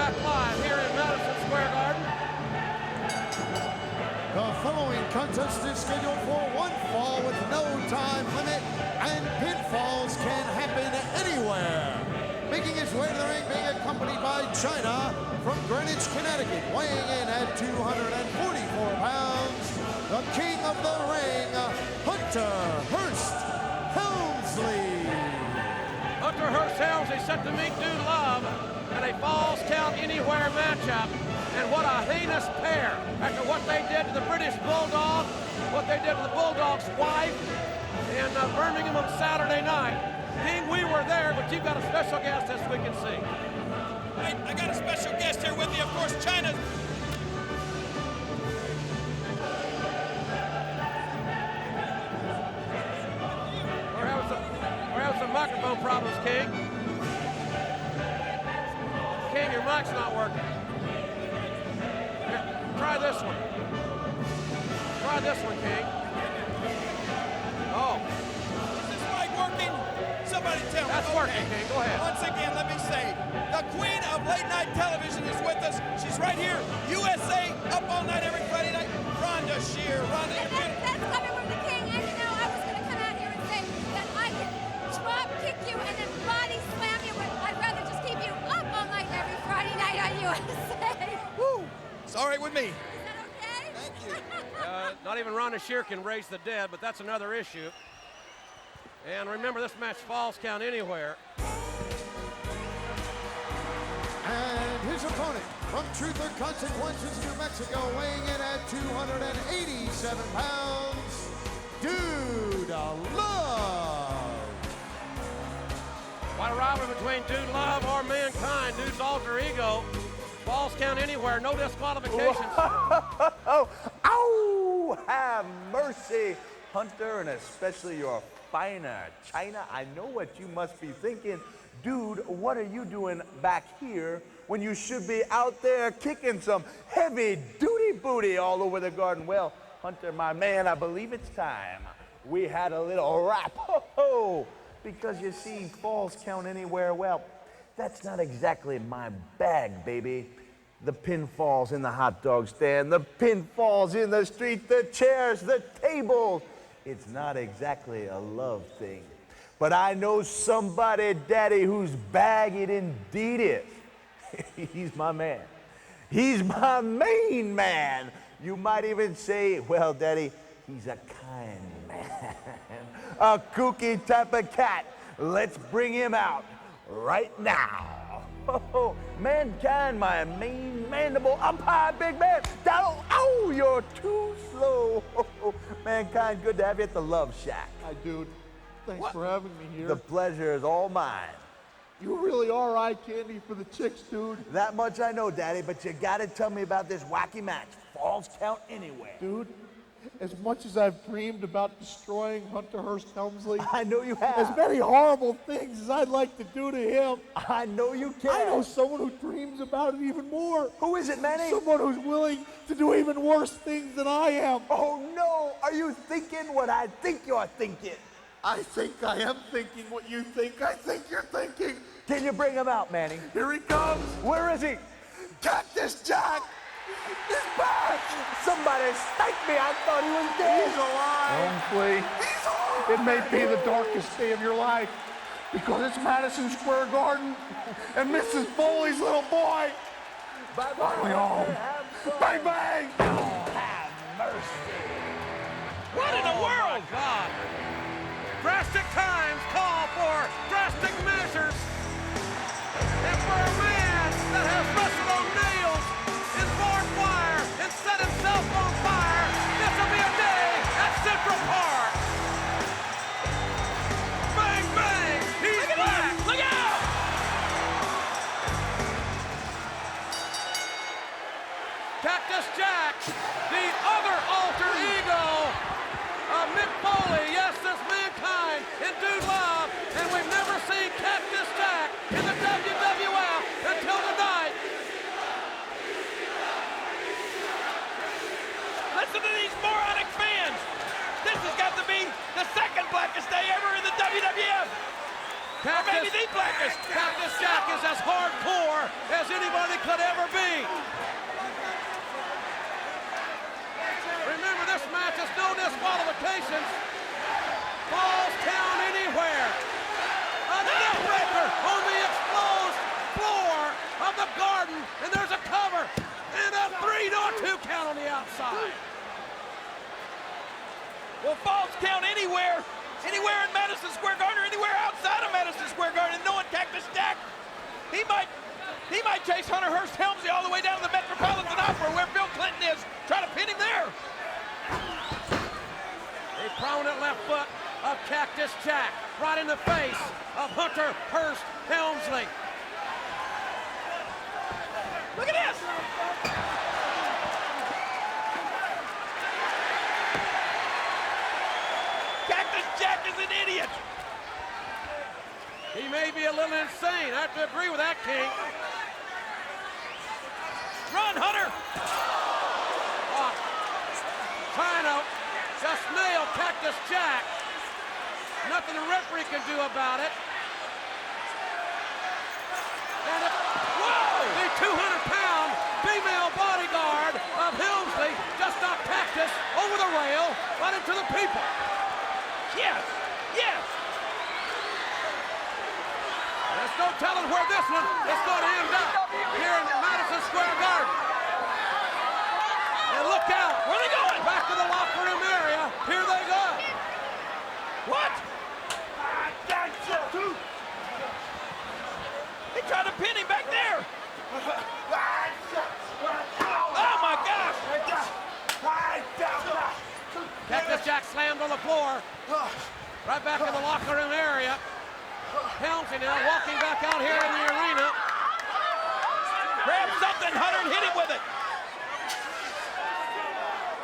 back live here in Madison Square Garden. The following contest is scheduled for one fall with no time limit, and pinfalls can happen anywhere. Making his way to the ring, being accompanied by China from Greenwich, Connecticut, weighing in at 244 pounds, the king of the ring, Hunter Hearst Helmsley. Hunter Hearst Helmsley set to meet Dude Love in a Falls Count Anywhere matchup. And what a heinous pair after what they did to the British Bulldog, what they did to the Bulldog's wife in Birmingham on Saturday night. King, we were there, but you've got a special guest as we can see. I got a special guest here with me, of course, China. We're having some microphone problems, King. King, your mic's not working. Here, try this one. Try this one, King. Oh. Is this mic working? Somebody tell me. That's working, King. Go ahead. Once again, let me say, the queen of late night television is with us. She's right here. USA, up all night every Friday night. Rhonda Shear. Rhonda, you're beautiful. That's coming from the king. And you know, I was going to come out here and say that I can drop kick you and then body slam you, but I'd rather just keep you up all night every Friday night on USA. Woo! It's all right with me. Is that okay? Thank you. Not even Rhonda Shear can raise the dead, but that's another issue. And remember, this match Falls Count Anywhere. And his opponent from Truth or Consequences, New Mexico, weighing in at 287 pounds, Dude Love. What a rivalry between Dude Love or Mankind, Dude's alter ego. Falls Count Anywhere, no disqualifications. Oh, ow! Have mercy, Hunter, and especially your finer China. I know what you must be thinking. Dude, what are you doing back here when you should be out there kicking some heavy duty booty all over the garden? Well, Hunter, my man, I believe it's time we had a little rap. Ho-ho! Because you see, Falls Count Anywhere, well, that's not exactly my bag, baby. The pinfalls in the hot dog stand, the pinfalls in the street, the chairs, the tables. It's not exactly a love thing. But I know somebody, Daddy, whose bag it indeed is. He's my man. He's my main man. You might even say, well, Daddy, he's a kind man. A kooky type of cat. Let's bring him out right now. Oh, Mankind, my main mandible, up high, big man. Down, ow, you're too slow. Mankind, good to have you at the Love Shack. Hi, dude. Thanks for having me here. The pleasure is all mine. You really are eye candy for the chicks, dude. That much I know, Daddy, but you gotta tell me about this wacky match. Falls Count Anywhere. Dude, as much as I've dreamed about destroying Hunter Hearst Helmsley, I know you have. as many horrible things as I'd like to do to him, I know you can. I know someone who dreams about it even more. Who is it, Manny? Someone who's willing to do even worse things than I am. Oh, no. Are you thinking what I think you're thinking? I think I am thinking what you think I think you're thinking. Can you bring him out, Manny? Here he comes. Where is he? Cactus Jack. He's back! Somebody sniped me. I thought he was dead. He's alive. Helmsley. He's alive. It may be the darkest day of your life because it's Madison Square Garden and Mrs. Foley's little boy. Bye-bye. We all. Bang, bang. Have mercy. What in the world? My God. Drastic times call for drastic measures. And for a man that has wrestled on nails in barbed wire and set himself on fire, this will be a day at Central Park. Bang, bang, he's back. Look out! Cactus Jack, the other alter ego of Mick Foley. Yes, this Mankind and Dude Love. And we've never seen Cactus Jack in the WWF until tonight. Listen to these moronic fans. This has got to be the second blackest day ever in the WWF. Or maybe the blackest. Cactus Jack is as hardcore as anybody could ever be. Remember, this match has no disqualifications. Falls Count Anywhere. A neck breaker on the exposed floor of the Garden, and there's a cover, and a 3-2 count on the outside. Well, Falls Count Anywhere. Anywhere in Madison Square Garden or anywhere outside of Madison Square Garden. And knowing Cactus Jack, he might chase Hunter Hearst Helmsley all the way down to the Metropolitan Opera where Bill Clinton is. Try to pin him there. A prominent left foot of Cactus Jack right in the face of Hunter Hearst Helmsley. Look at this. Cactus Jack is an idiot. He may be a little insane. I have to agree with that, King. Run, Hunter. Trying to just nail Cactus Jack. Nothing the referee can do about it. And the 200-pound female bodyguard of Helmsley just knocked Cactus over the rail right into the people. Yes, yes. There's no telling where this one is going to end up here in Madison Square Garden. And look out. Where are they going? Back to the locker room area. Here they go. What? He tried to pin him back there. Oh my gosh. Cactus Jack slammed on the floor. Right back in the locker room area. Helmsley now walking back out here in the arena. Grab something, Hunter, and hit him with it.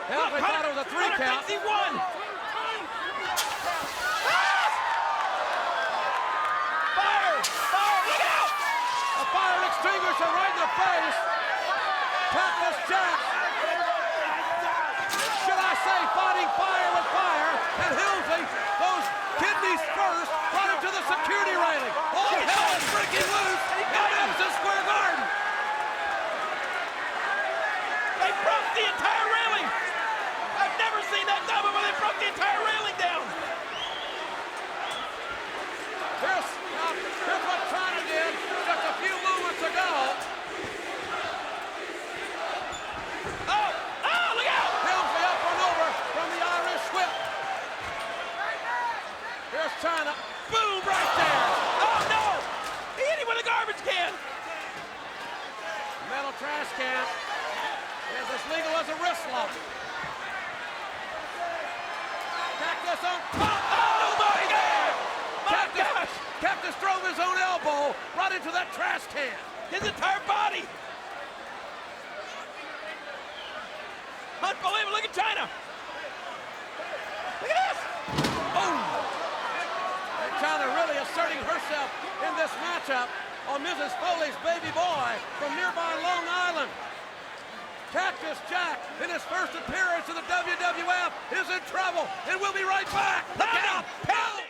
Helmsley thought it was a 3 Hunter count. thinks he won. Fire! Fire! Look out! A fire extinguisher right in the face. Cactus Jack. Should I say fighting fire with fire? And Helmsley goes kidneys first right into the security railing. All hell is breaking loose in Madison Square Garden. They broke the entire railing. I've never seen that done before. They broke the entire railing down. Here's what China did just a few moments ago. Oh, look out! Helmsley up and over from the Irish whip. Here's China. Boom, right there. Oh no! He hit him with a garbage can. Metal trash can is as legal as a wrist lock. Cactus on top. Oh my God! My gosh! Cactus drove his own elbow right into that trash can. His entire body. Unbelievable! Look at China. Look at this. Boom! And China really asserting herself in this matchup on Mrs. Foley's baby boy from nearby Long Island. Cactus Jack, in his first appearance in the WWF, is in trouble, and we'll be right back. Look out! Pounding!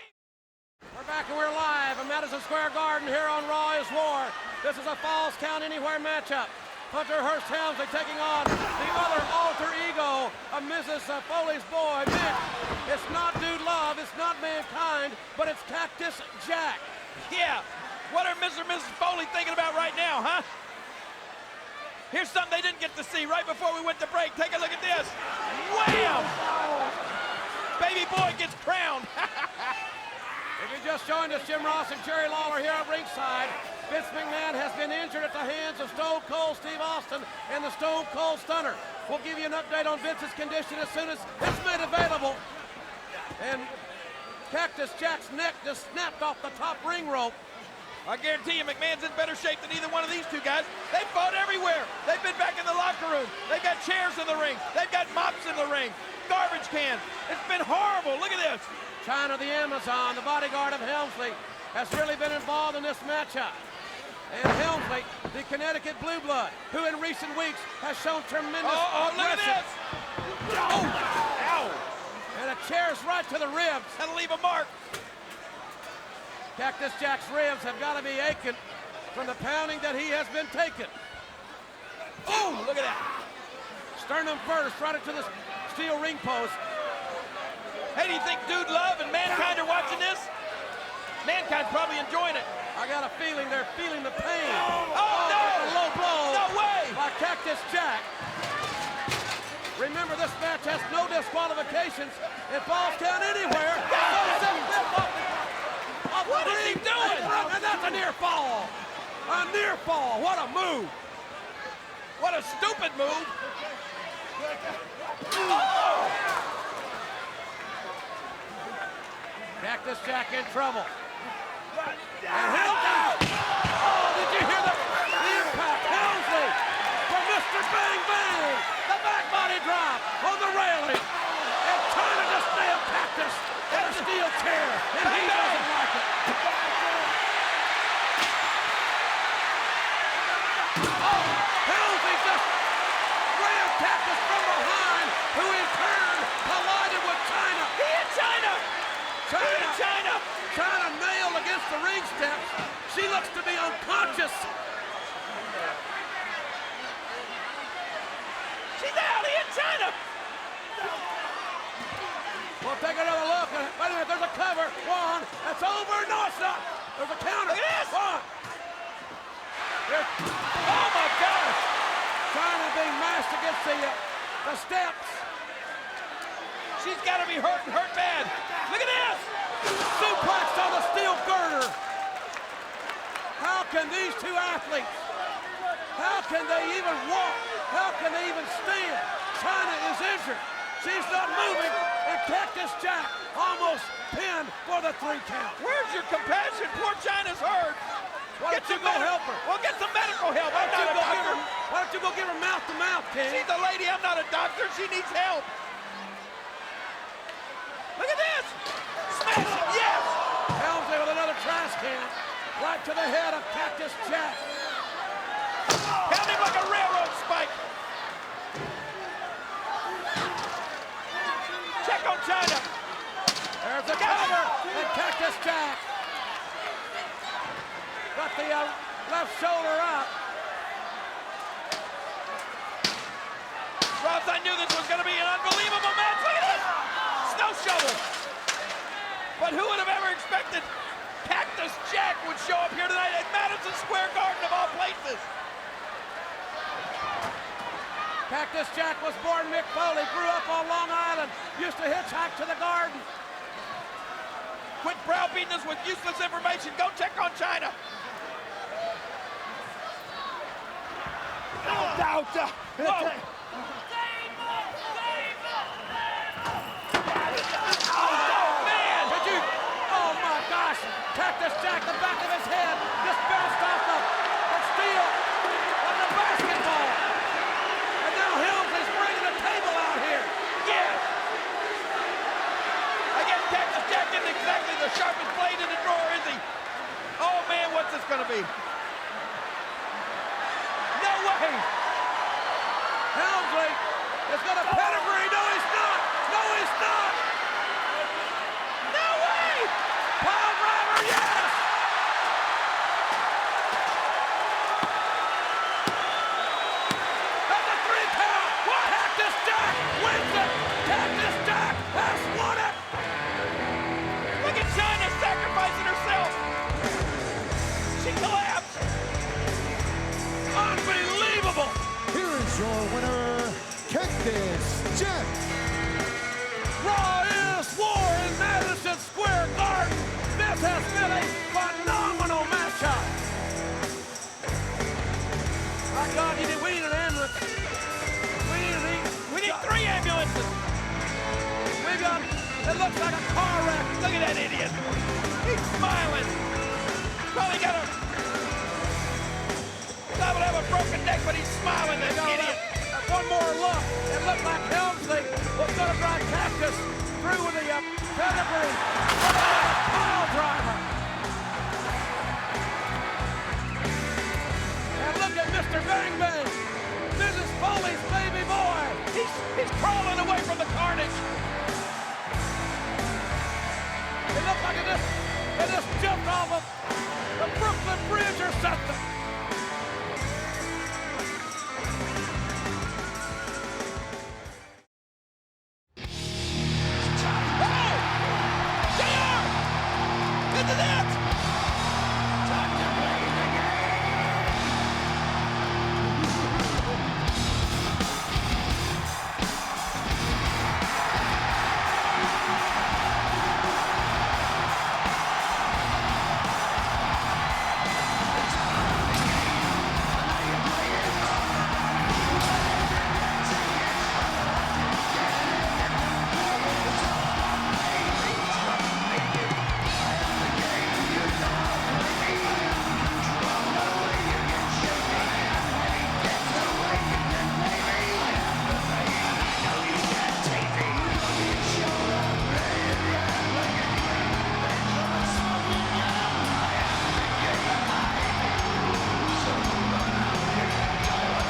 We're back and we're live at Madison Square Garden here on Raw is War. This is a Falls Count Anywhere matchup. Hunter Hearst Helmsley taking on the other alter ego of Mrs. Foley's boy, Mick. It's not Dude Love, it's not Mankind, but it's Cactus Jack. Yeah. What are Mr. and Mrs. Foley thinking about right now, huh? Here's something they didn't get to see right before we went to break. Take a look at this. Wham! Baby boy gets crowned. If you just joined us, Jim Ross and Jerry Lawler here at ringside. Vince McMahon has been injured at the hands of Stone Cold Steve Austin and the Stone Cold Stunner. We'll give you an update on Vince's condition as soon as it's made available. And Cactus Jack's neck just snapped off the top ring rope. I guarantee you McMahon's in better shape than either one of these two guys. They've fought everywhere. They've been back in the locker room. They've got chairs in the ring. They've got mops in the ring. Garbage cans. It's been horrible. Look at this. China the Amazon, the bodyguard of Helmsley, has really been involved in this matchup. And Helmsley, the Connecticut Blue Blood, who in recent weeks has shown tremendous Look at aggression. this. Oh, ow. And a chair's right to the ribs. That'll leave a mark. Cactus Jack's ribs have got to be aching. from the pounding that he has been taking. Oh, look at that. Sternum first, right into the steel ring post. Hey, do you think Dude Love and Mankind are watching this? Mankind's probably enjoying it. I got a feeling they're feeling the pain. Oh, no! That's a low blow. No way! By Cactus Jack. Remember, this match has no disqualifications. It falls down anywhere. What is he doing? And that's a near fall. A near fall. What a move. What a stupid move. Oh! Cactus Jack in trouble. And Helmsley. Oh, did you hear the impact? Helmsley from Mr. Bang Bang. The back body drop on the railing. And trying to just nail Cactus in a steel chair. And he doesn't like it. Oh, Helmsley just ran Cactus from behind, who in turn collided with China. He hit China! He hit China! China nailed against the ring steps. She looks to be unconscious. She's out! He hit China! We'll take another look. Wait a minute, there's a cover. One. That's over. No, it's not. There's a counter. Look at this. One. Oh my gosh! China being mashed against the steps. She's got to be hurt and hurt bad. Look at this! Suplexed on the steel girder. How can these two athletes, how can they even walk? How can they even stand? China is injured. She's not moving, and Cactus Jack almost pinned for the 3 count. Where's your compassion? Poor China's hurt. Why don't you go help her? Well, get some medical help. I'm not a doctor. Why don't you go give her mouth-to-mouth, King? She's a lady. I'm not a doctor. She needs help. Look at this. Smash him. Yes. Helmsley with another trash can. Right to the head of Cactus Jack. Held him like a railroad spike. Check on China. There's the cover, and Cactus Jack got the left shoulder up. Ross, I knew this was going to be an unbelievable match. Look at this. Snow shovel. But who would have ever expected Cactus Jack would show up here tonight at Madison Square Garden of all places? Cactus Jack was born Mick Foley, grew up on Long Island, used to hitchhike to the Garden. Quit browbeating us with useless information. Go check on China. Whoa. Oh, man. Did you? Oh, my gosh. Cactus Jack, the back of his head, just bounced off the steel like a basketball. And now Helmsley's bringing the table out here. Yeah. I guess Cactus Jack isn't exactly the sharpest blade in the drawer, is he? Oh, man, what's this going to be? No way. Helmsley is going to pedigree. No, he's not. No, he's not. No way. Pile driver, yes. That's a 3 count. What? Cactus Jack wins it. Cactus Jack has won it. Look at China sacrificing herself. She collapsed. Unbelievable. Here is your winner, Cactus Jack. Raw is war in Madison Square Garden. This has been a phenomenal matchup. My God, we need an ambulance. We need 3 ambulances. We got, it looks like a car wreck. Look at that idiot. He's smiling. Probably got a, liable to have a broken neck, but he's smiling, that idiot. One more look. It looked like Helmsley was going to drive Cactus through with the pedigree. Pile driver. And look at Mr. Bang Bang. Mrs. Foley's baby boy. He's crawling away from the carnage. It looked like it just jumped off of the Brooklyn bridge or something. Into that!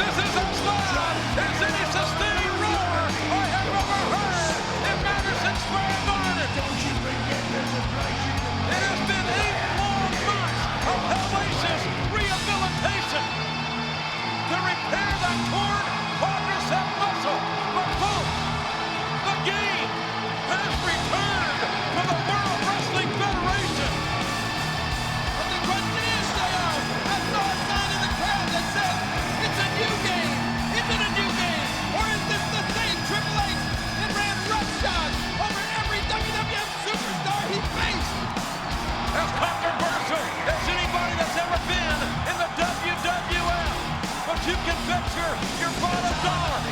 This is as loud as any sustained roar I have ever heard in Madison Square Garden. It has been 8 long months of hellacious rehabilitation to repair that torn quadricep muscle. But folks, the game has returned to the World Wrestling Federation. But the question is, JR, I saw a sign in the crowd that says it's a new game. Is it a new game? Or is this the same Triple H that ran roughshod over every WWF superstar he faced? As controversial as anybody that's ever been in the WWF. But you can bet your bottom dollar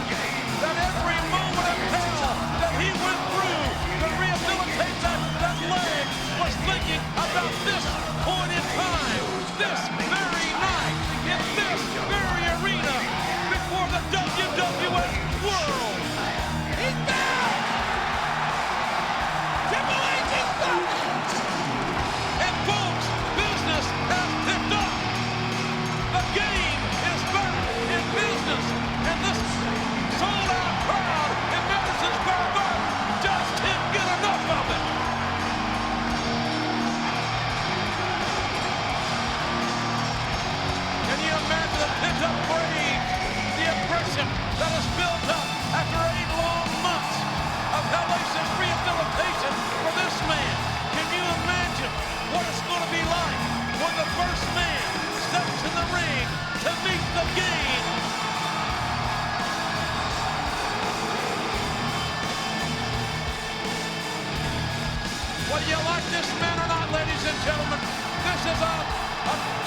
that every moment of hell that he went through to rehabilitate that leg was thinking about this point in time, this very night, in this very arena, before the WWF world. He's back! Triple H is back! And folks, business has picked up. The game is back in business. And this sold-out crowd in Madison Square Garden just can't get enough of it. Can you imagine the pent-up rage, the aggression that has built up after 8 long months of hellacious rehabilitation for this man? Can you imagine what it's going to be like when the first man steps in the ring to meet the game? Whether you like this man or not, ladies and gentlemen, this is a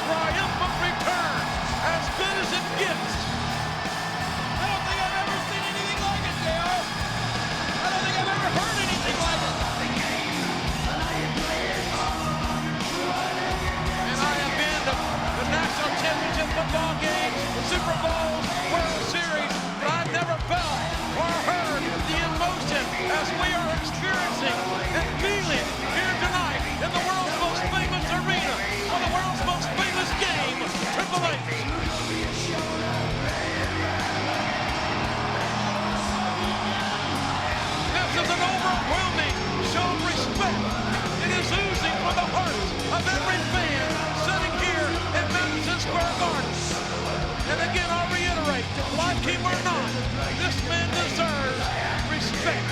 triumphant return, as good as it gets. I don't think I've ever seen anything like it, JR. I don't think I've ever heard anything like it. And I have been to the national championship football games, Super Bowls, World Series, but I've never felt or heard the emotion as we are experiencing and feeling here tonight in the world's most famous arena for the world's most famous game, Triple H. This is an overwhelming show of respect. It is oozing from the hearts of every fan sitting here in Madison Square Garden. And again, I'll reiterate, like him or not, this man deserves respect.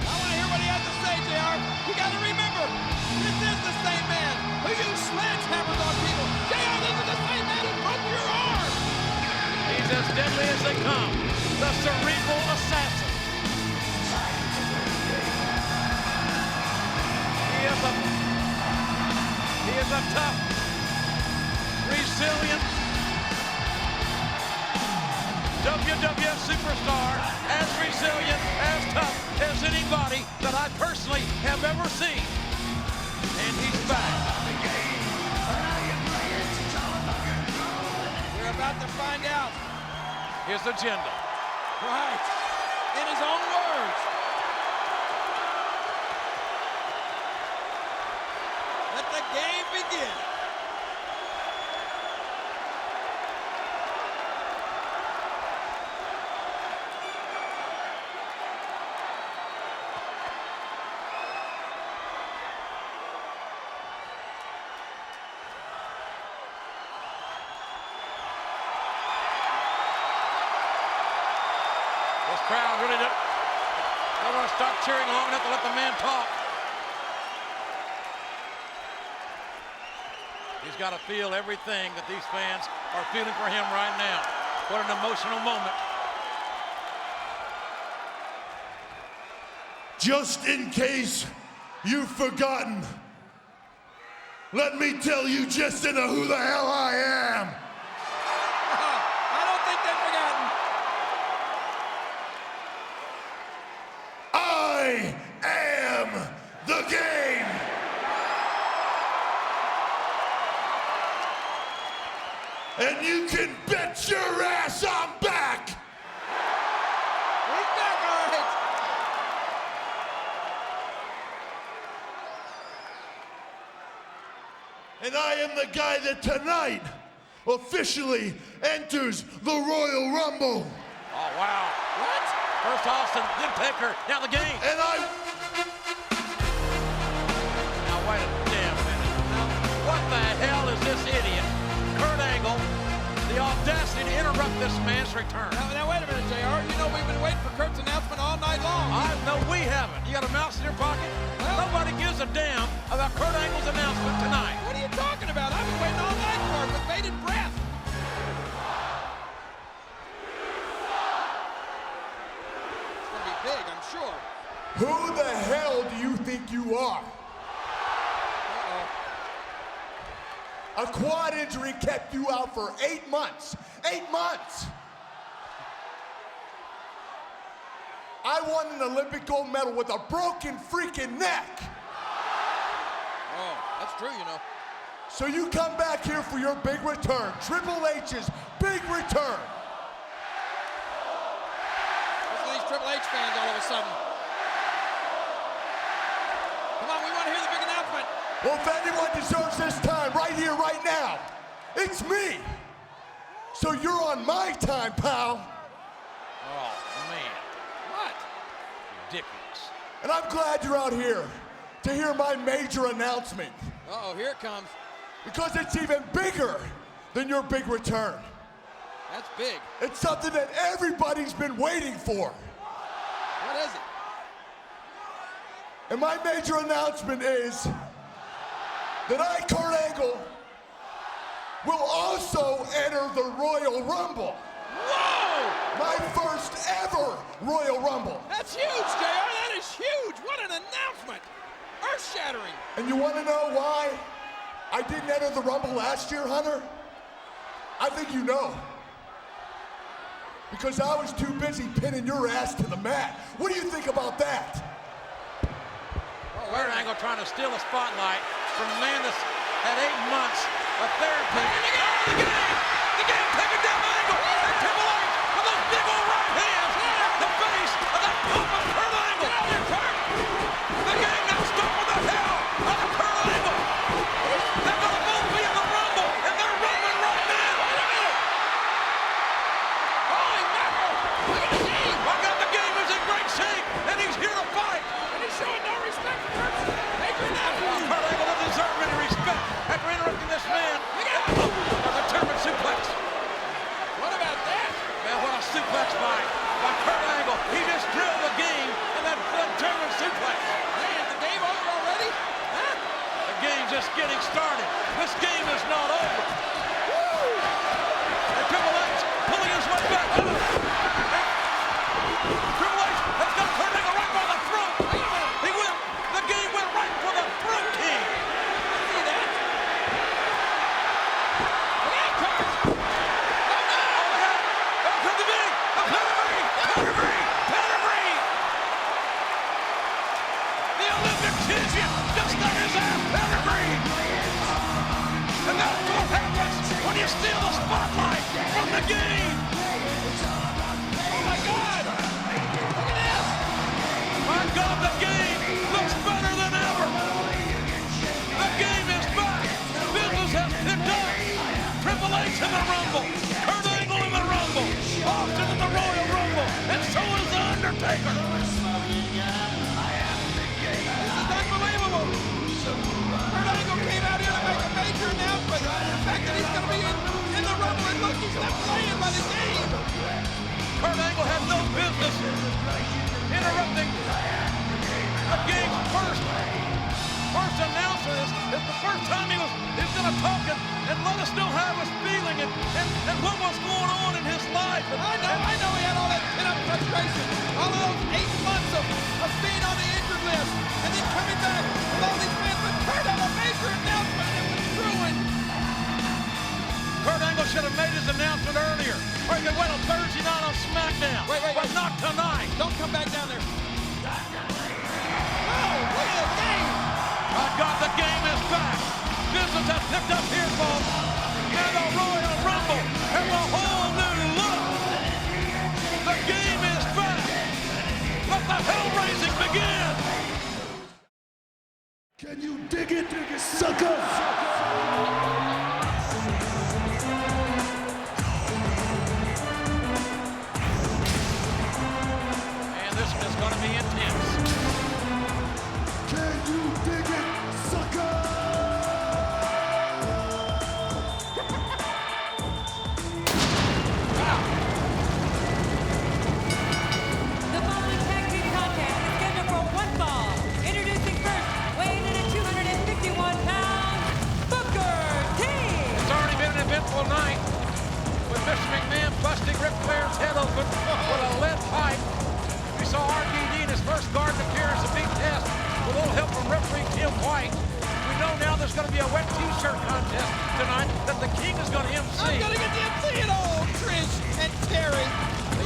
I want to hear what he has to say, JR. You got to remember, this is the same man who used sledgehammers on people. JR, this is the same man who broke your arm. He's as deadly as they come, the cerebral assassin. He is a tough, resilient WWF superstar, as resilient, as tough as anybody that I personally have ever seen. And he's back. We're about to find out. His agenda. Right. In his own words. Let the game begin. crowd really don't want to stop cheering long enough to let the man talk. He's got to feel everything that these fans are feeling for him right now. What an emotional moment. Just in case you've forgotten, let me tell you just in who the hell I am. I don't think they've forgotten. I am the game. And you can bet your ass I'm back. He's back, all right. And I am the guy that tonight officially enters the Royal Rumble. Oh, wow. What? First Austin, then Taker, now the game. And Now, wait a damn minute. Now, what the hell is this idiot, Kurt Angle, the audacity to interrupt this man's return? Now wait a minute, JR. You know we've been waiting for Kurt's announcement all night long. No, we haven't. You got a mouse in your pocket? Well, nobody gives a damn about Kurt Angle's announcement tonight. What are you talking about? I've been waiting all night for it with bated breath. It's going to be big, I'm sure. who the hell do you think you are? A quad injury kept you out for 8 months. 8 months! I won an Olympic gold medal with a broken freaking neck. Oh, that's true, you know. So you come back here for your big return. Triple H's big return. Listen to these Triple H fans all of a sudden. Come on, we want to hear the big announcement. Well, if anyone deserves this time, right here, right now, it's me. So you're on my time, pal. Oh, man. What? Ridiculous. And I'm glad you're out here to hear my major announcement. Uh-oh, here it comes. Because it's even bigger than your big return. That's big. It's something that everybody's been waiting for. What is it? And my major announcement is that I, Kurt Angle, will also enter the Royal Rumble. Whoa! My first ever Royal Rumble. That's huge, JR. That is huge. What an announcement. Earth-shattering. And you want to know why I didn't enter the Rumble last year, Hunter? I think you know. Because I was too busy pinning your ass to the mat. What do you think about that? Kurt Angle trying to steal a spotlight from a man that's had 8 months of therapy. The game taking down Angle. And Triple H with those big old right hands. The face of that pump of Kurt Angle. The game now stuck with the hell of the Kurt Angle. They're going to both be in the Rumble, and they're rumbling right now. Holy mackerel! Look at the game! My God, the game is in great shape, and he's here to fight. And he's showing no respect for Kurt Angle. Kurt Angle doesn't deserve any respect after interrupting this man. There's a German suplex. What about that? Man, what a suplex by Kurt Angle. He just drilled the game in that German suplex. Man, is the game over already? Huh? The game's just getting started. This game is not over. Woo! And Triple H pulling his way back up. Triple H has got Kurt Angle right by the throat. He went. The game went right for the throat king. See that? Look out, Kurt! The Olympic champion just got his ass pedigree. And that's what happens when you steal the spotlight from the game. Oh my God! Look at this! My God, the game looks better than ever. The game is back. Business has picked up. Triple H in the Rumble. Kurt Angle in the Rumble. Austin in the Royal Rumble. And so is The Undertaker. This is unbelievable! Kurt Angle came out here to make a major announcement. The fact that he's going to be in the Rumble, and look, he's not playing by the game. Kurt Angle had no business first time he was going to talk and let us know how he was feeling and what was going on in his life. I know he had all that pent-up frustration, all of those 8 months of being on the injured list, and then coming back with all these fans, but Kurt had a major announcement and it was ruined. Kurt Angle should have made his announcement earlier. Or he could wait on Thursday night on SmackDown. Wait. But not tonight. Don't come back down there. Oh, look at the game. My God, the game is back. Business has picked up here, folks. And the Royal Rumble has a whole new look. The game is back. Let the hell raising begin. Can you dig it, sucker? And this one is going to be intense. Can you dig it, sucker? The following tag team contest is scheduled for one fall. Introducing first, weighing in at 251 pounds, Booker T. It's already been an eventful night with Mr. McMahon busting Ric Flair's head open with a lead pipe. We saw RVD in his first Garden appearance of Big Test with a little help from referee Tim White. We know now there's going to be a wet t-shirt contest tonight that the King is going to MC. I'm going to get the MC at all, Trish and Terry. The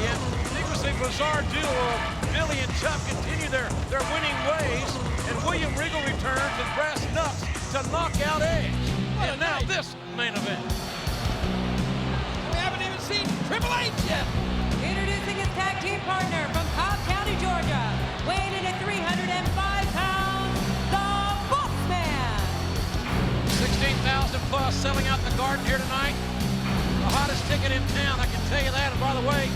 needlessly bizarre duo of Billy and Chuck continue their winning ways, and William Regal returns with brass knucks to knock out Edge. And now this main event. We haven't even seen Triple H yet. Introducing his tag team partner from Cobb County, Georgia, weighing in at 305 pounds, the Bossman. 16,000 plus selling out the Garden here tonight. The hottest ticket in town, I can tell you that. And by the way,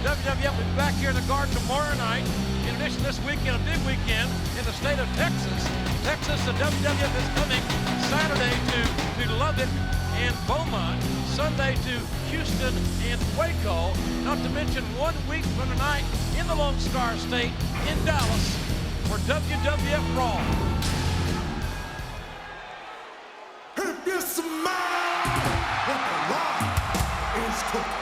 WWF will be back here in the Garden tomorrow night. In addition, this weekend, a big weekend in the state of Texas. Texas, the WWF is coming Saturday to Lubbock and Beaumont, Sunday to Houston and Waco, not to mention 1 week from tonight in the Lone Star State in Dallas for WWF Raw. If you smile, what the rock is cooking.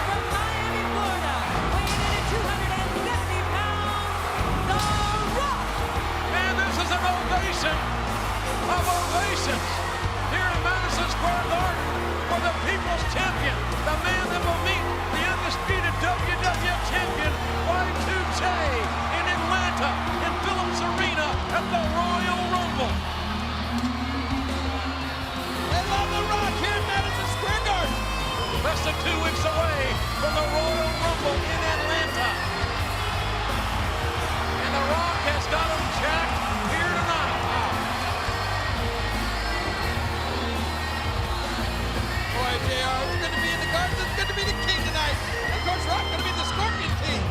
From Miami, Florida, weighing in at 270 pounds, The Rock. And this is an ovation of ovations here in Madison Square Garden for the People's Champion, the man that will meet the undisputed WWF Champion Y2J in Atlanta in Phillips Arena at the Royal Rumble. They love The Rock here in Madison Square Garden. Less than 2 weeks away from the Royal Rumble in Atlanta. And The Rock has got him jacked here tonight. Boy, JR, it's good to be in the Garden. It's good to be the King tonight. And of course, Rock going to be the Scorpion King.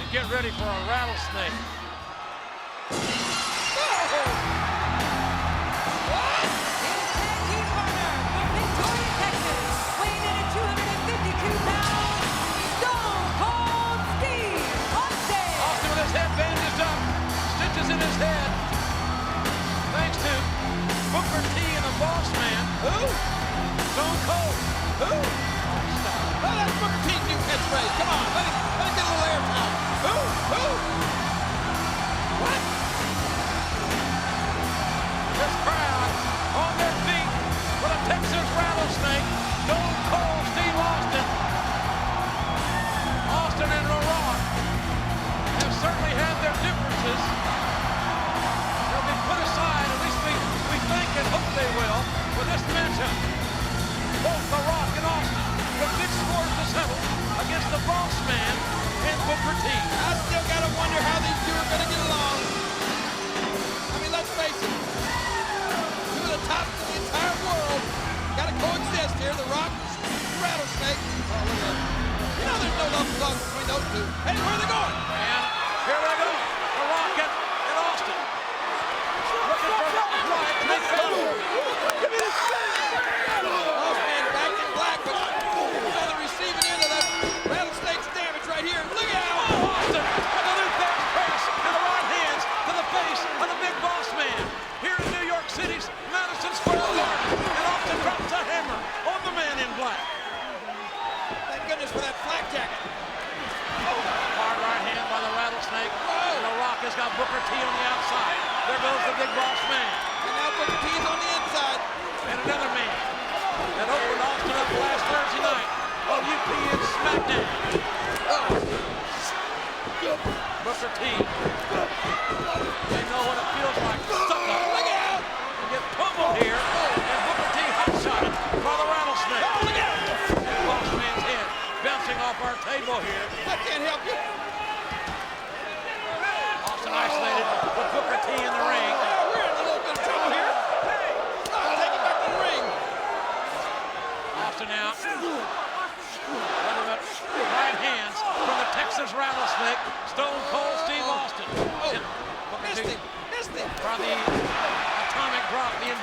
And get ready for a rattlesnake. His tag team partner from Victoria, Texas, weighing in at 252 pounds, Stone Cold Steve Austin. Austin with his head bandaged up, stitches in his head. Thanks to Booker T and the Boss Man. Who? Stone Cold. Who? Oh, that's Booker T's new catchphrase. Come on, let him get a little airtime. Who? What? This crowd on their feet with a Texas rattlesnake. Stone Cold Steve Austin. Austin and The Rock have certainly had their differences. They'll be put aside, at least we think and hope they will, for this matchup. Both The Rock and Austin with big scores to settle against the Boss Man and Booker T. I still got to wonder how these two are going to get along. I mean, let's face it. Two of the tops in the entire world got to coexist here. The Rock, the Rattlesnake. Oh, look at that. You know there's no love lost between those two. Hey, where are they going? And here they go. The Rock and Austin. Looking for the right to make it. Bossman back in black, but he's on the receiving end of that Rattlesnake's damage right here. Look out! Austin with a new bench press. And The Rock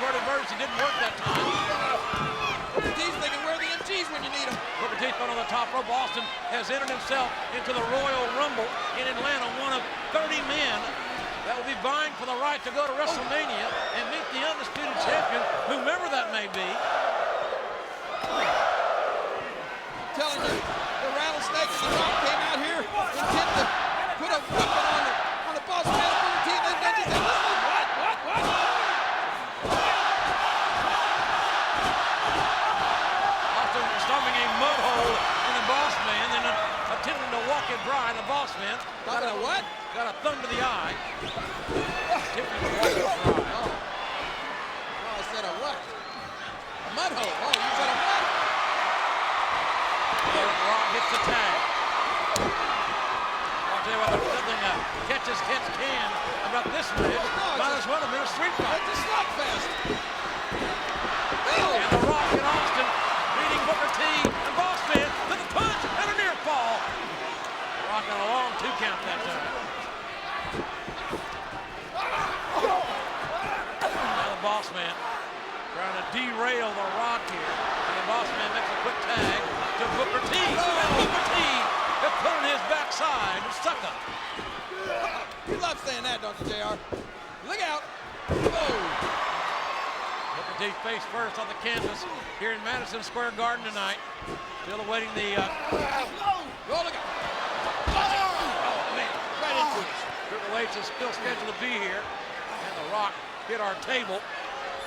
inverted version didn't work that time. Booker T's thinking, where are the MGs when you need them? Booker T thrown on the top rope. Austin has entered himself into the Royal Rumble in Atlanta, one of 30 men that will be vying for the right to go to WrestleMania and meet the undisputed champion, whomever that may be. I'm telling you, the Rattlesnake and the Rock came out here intent to put a weapon on the boss man of Booker T, and then just said, listen, what? Austin storming a mud hole in the Boss Man, then attempting to walk it dry. The Boss Man Got a what? got a thumb to the eye. Attempting to walk it dry. Oh, I said a what? A mud hole. Oh, you said a what? Rock hits the tag. I'll tell you what, there's nothing catch as catch can about this match. Might as well have been a street fight. It's a slugfest. And the Rock and Austin beating Booker T and Boss Man to the punch and a near fall. Rock got a long 2 count that time. Now the Boss Man trying to derail the Rock here. And the Boss Man makes a quick tag to Booker T. And Booker T is put on his backside. Sucker. You love saying that, don't you, JR? Look out. Whoa. Booker T face first on the canvas here in Madison Square Garden tonight. Still awaiting the... Oh, look out. Oh, man. Right into it. Triple H is still scheduled to be here. And the Rock hit our table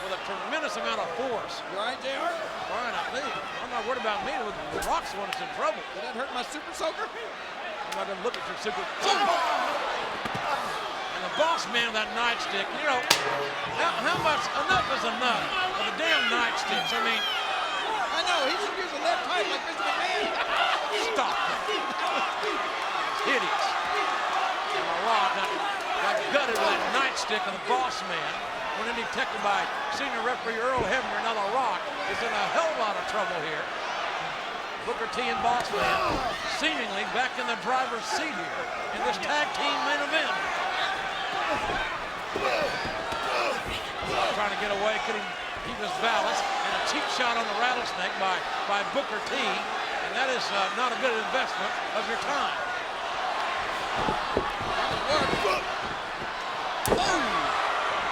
with a tremendous amount of force. You all right, JR? Fine, I think. I'm not worried about me. The Rock's the one that's in trouble. Did that hurt my super soaker? I'm not going to look at your super... And the Boss Man with that nightstick. You know, how much... Enough is enough of the damn nightsticks. I mean... I know. He should use a left pipe like Mr. McMahon. Stop it. It's hideous. And the Rock got gutted with that nightstick of the Boss Man when detected by senior referee Earl Hebner. Now the Rock is in a hell of a lot of trouble here. Booker T and Boss Man seemingly back in the driver's seat here in this tag team main event. Trying to get away, keep his balance, and a cheap shot on the Rattlesnake by Booker T, and that is not a good investment of your time.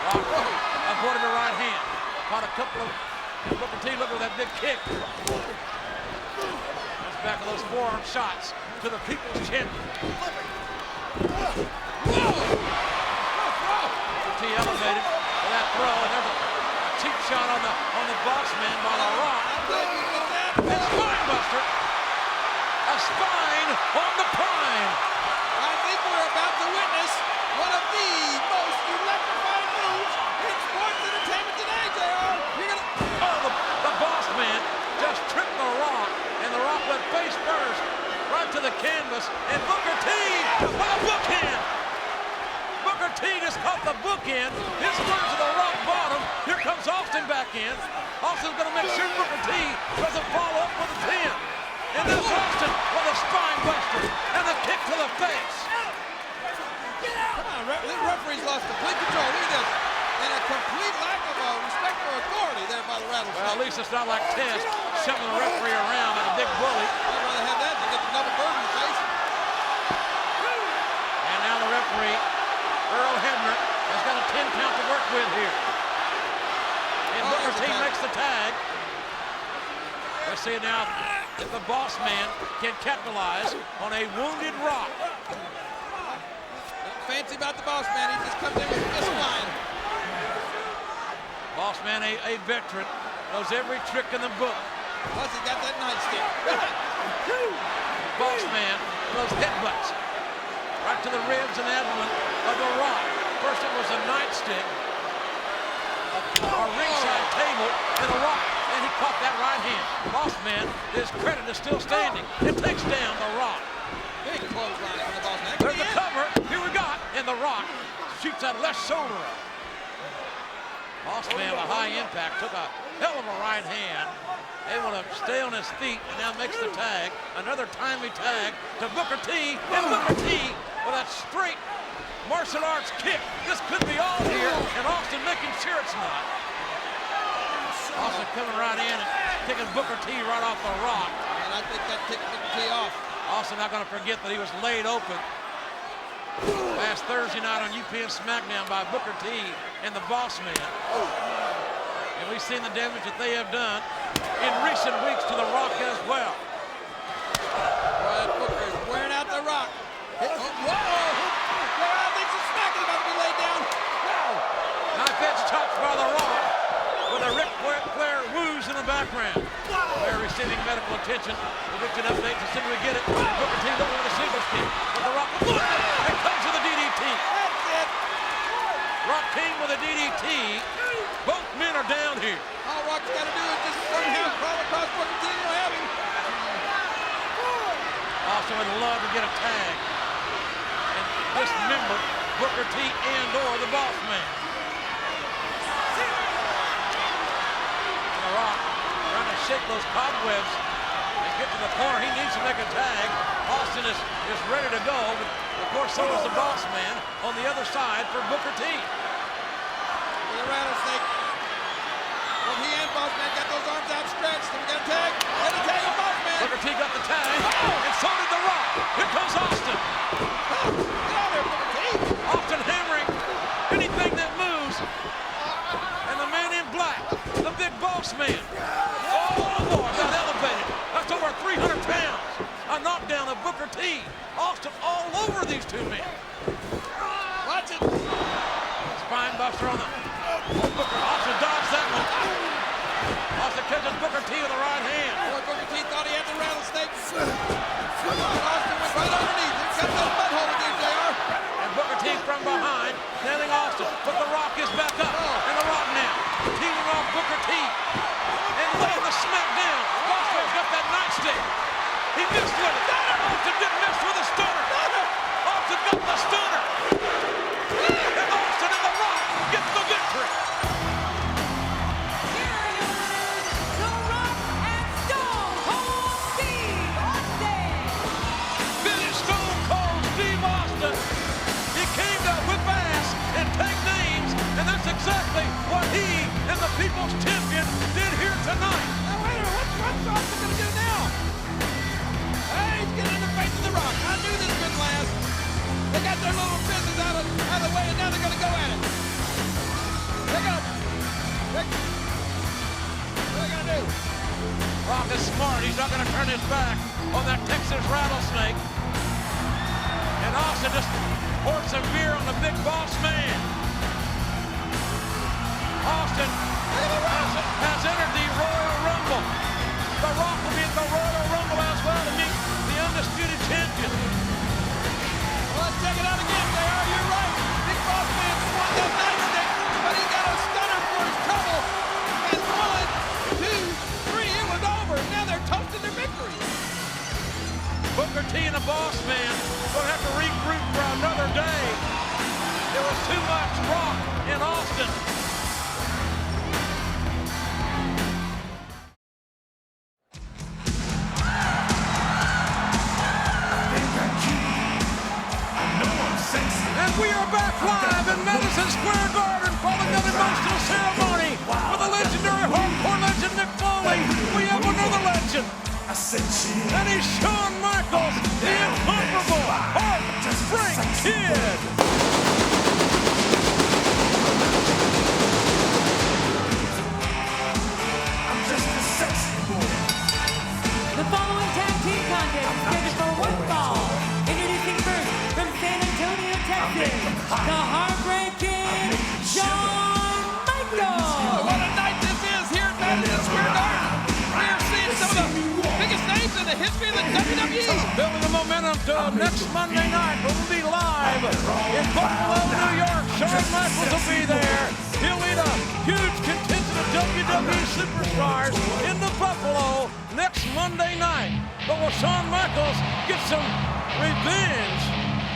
Rock avoided the right hand. Caught a couple of... Booker T looking at that big kick. That's back of those forearm shots to the People's Champion. Booker T elevated for that throw, and there's a cheap shot on the Boss Man by the Rock. And spine buster. A spine on the pine. I think we're about to witness one of the most electrifying moves in sports entertainment today, JR. You're gonna... Oh, the Boss Man just tripped the Rock, and the Rock went face first right to the canvas, and Booker T with a bookend. Booker T just caught the bookend. His first to the Rock bottom. Here comes Austin back in. Austin's going to make sure Booker T doesn't follow up with a 10. And there's Austin with a spine buster and a kick to the face. Come on, the referee's lost complete control. Look at this. And a complete lack of respect for authority there by the Rattlesnake. Well, at least it's not like Test shoving the referee around like a big bully. I'd rather have that than get the double bird in the face. And now the referee, Earl Hebner, has got a 10 count to work with here. And Booker T makes the tag. Let's see now if the Boss Man can capitalize on a wounded Rock. Nothing fancy about the Boss Man. He just comes in with a fist flying. Boss Man, a veteran, knows every trick in the book. Plus, he got that nightstick. Boss Man, those headbutts right to the ribs and abdomen of the Rock. First it was a nightstick, a ringside table, and the Rock, and he caught that right hand. Boss Man, his credit is still standing. It takes down the Rock. Big clothesline from the Boss Man. There's the cover. Here we got, and the Rock shoots that left shoulder up. Boss Man with a high impact took a hell of a right hand. Able to stay on his feet and now makes the tag. Another timely tag to Booker T. And Booker T with that straight martial arts kick. This could be all here, and Austin making sure it's not. coming right in and kicking Booker T right off the Rock. And I think that ticked Booker T off. Also not going to forget that he was laid open last Thursday night on UPN SmackDown by Booker T and the Boss Man. And we've seen the damage that they have done in recent weeks to the Rock as well. Brad Booker is wearing out the Rock. Whoa! I think the Smack is about to be laid down. Knife edge touch by the Rock with a Ric Flair woos in the background. They're receiving medical attention. Prediction updates as soon as we get it. Booker T looking with a single kick. But the Rock, look! It comes with a DDT. That's it. Rock King with a DDT. Both men are down here. All Rock's got to do is just somehow crawl across Booker T and have him. Also would love to get a tag and dismember Booker T and or the Boss Man. And the Rock trying to shake those cobwebs and get to the corner. He needs to make a tag. Austin is ready to go, but of course so is the Boss Man on the other side for Booker T. With a rattlesnake. Well, he and Boss Man got those arms outstretched. And we got a tag. And a tag on Boss Man. Booker T got the tag, and so did the Rock. Here comes Austin. Get out there, Booker T. Austin hammering anything that moves. And the man in black, the big Boss Man. Oh, boy, got elevated. That's over 300 pounds. A knockdown of Booker T. Austin all over these two men. Watch it. Spine buster on the Booker. Austin dodged that one. Austin catches Booker T with the right hand. Boy, Booker T thought he had the rattlesnake. But Austin went right underneath. Here comes those butthole again, JR. And Booker T from behind, nailing Austin. But the Rock is back up. And the Rock now teeing off Booker T. And laying the smack down. Austin's got that nightstick. He missed with it. Austin didn't miss with a stunner. Austin got the stunner. And Austin and the Rock gets the victory. Here are your winners, The Rock and Stone Cold Steve Austin. Finish Stone Cold Steve Austin. He came to whip ass and take names, and that's exactly what he and the People's Champion did here tonight. Now, wait a minute. What's Austin going to do now? Hey, he's getting in the face of the Rock. I knew this couldn't last. They got their little business out of the way, and now they're going to go at it. They're going to... What are they going to do? Rock is smart. He's not going to turn his back on that Texas rattlesnake. And Austin just poured some beer on the big Boss Man. Austin has entered the Royal Rumble. The Rock will be at the Royal Rumble as well to meet the undisputed champion. Well, let's check it out again, JR. You're right. Big Boss Man swung that nightstick, but he got a stunner for his trouble. And 1, 2, 3, it was over. Now they're toasting their victory. Booker T and the Boss Man will have to regroup for another day. There was too much Rock in Austin. And we are back live in Madison Square Garden following an emotional ceremony with the legendary hardcore legend Mick Foley. We have another legend. And he's Shawn Michaels, the incomparable Heartbreak Kid. The following tag team contest is scheduled for one fall. Introducing first from San Antonio, Texas, the Heartbreak Kid, Shawn Michaels. Oh, what a night this is here at Madison Square Garden. We are seeing some of the biggest names in the history of the WWE. Building the momentum to next Monday night. We'll be live in Buffalo, New York. Shawn Michaels will be there. He'll lead a huge contingent of WWE superstars into Buffalo next Monday night. But will Shawn Michaels get some revenge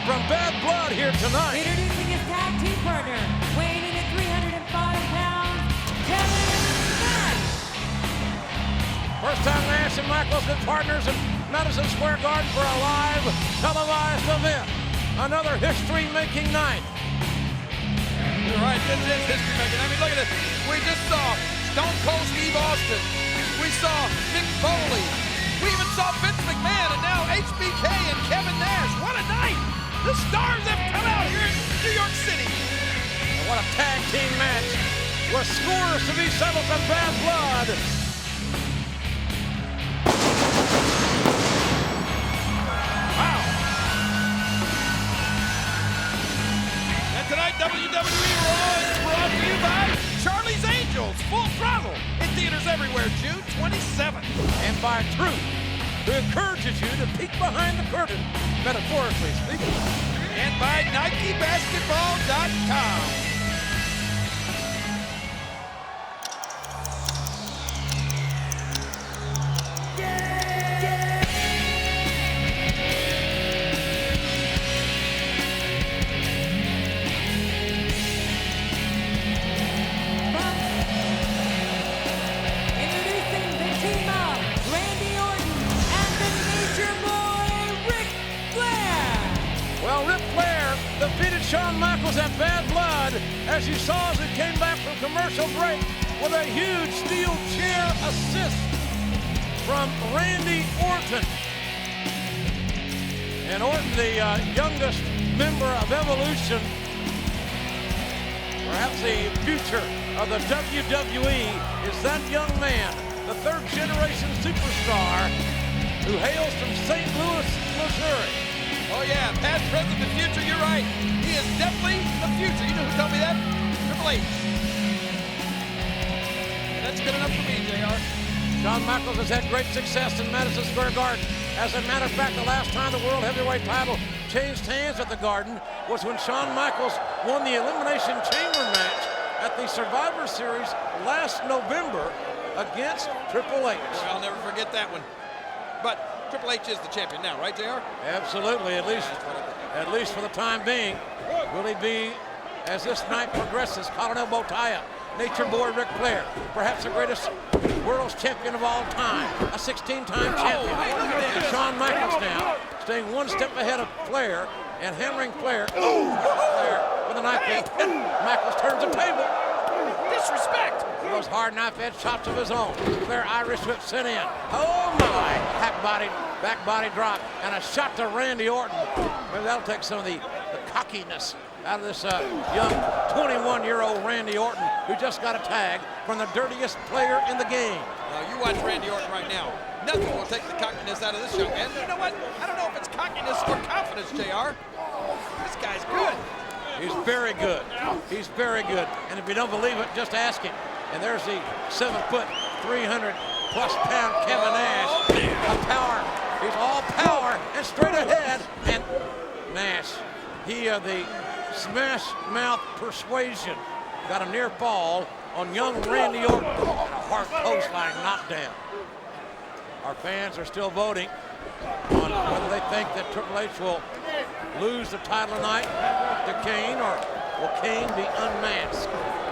from Bad Blood here tonight? Introducing his tag team partner, weighing in at 305 pounds, Kevin Nash. First time Nash and Michaels been partners in Madison Square Garden for a live televised event. Another history-making night. You're right, this is history making. I mean, look at this. We just saw Stone Cold Steve Austin Austin. We saw Mick Foley. We even saw Vince McMahon, and now HBK and Kevin Nash. What a night! The stars have come out here in New York City. And what a tag team match with scores to be settled from Bad Blood. Wow. And tonight, WWE Raw is brought to you by Charlie's Angels, Full Throttle, in theaters everywhere, June 27th. And by Truth, who encourages you to peek behind the curtain, metaphorically speaking. And by NikeBasketball.com. Introducing the team of Randy Orton and the Nature Boy, Ric Flair. Well, Ric Flair defeated Shawn Michaels at Bad Blood, as you saw as he came back from commercial break with a huge steel chair assist from Randy Orton. And Orton, the youngest member of Evolution, perhaps the future of the WWE, is that young man, the third-generation superstar who hails from St. Louis, Missouri. Oh yeah, past, present, and future, you're right. He is definitely the future. You know who told me that? Triple H. And that's good enough for me, JR. Shawn Michaels has had great success in Madison Square Garden. As a matter of fact, the last time the World Heavyweight title changed hands at the Garden was when Shawn Michaels won the Elimination Chamber match at the Survivor Series last November against Triple H. Boy, I'll never forget that one. But Triple H is the champion now, right, JR? Absolutely, at least for the time being. Will he be, as this night progresses, Colonel Botaya, Nature Boy Ric Flair, perhaps the greatest world's champion of all time, a 16-time champion. And Shawn Michaels now staying one step ahead of Flair and hammering Flair. Flair with a knife edge. Michaels turns the table. Disrespect! Those hard knife edge shots of his own. Flair Irish whip sent in. Oh my! Back body drop, and a shot to Randy Orton. Maybe that'll take some of the cockiness out of this young 21-year-old Randy Orton, who just got a tag from the dirtiest player in the game. Now you watch Randy Orton right now. Nothing will take the cockiness out of this young man. You know what? I don't know if it's cockiness or confidence, JR. This guy's good. He's very good. He's very good. And if you don't believe it, just ask him. And there's the 7-foot, 300-plus-pound Kevin Nash. A power. He's all power and straight ahead. And Nash, he the smash mouth persuasion got a near fall on young Randy Orton. And a hard clothesline knockdown. Our fans are still voting on whether they think that Triple H will lose the title tonight to Kane, or will Kane be unmasked?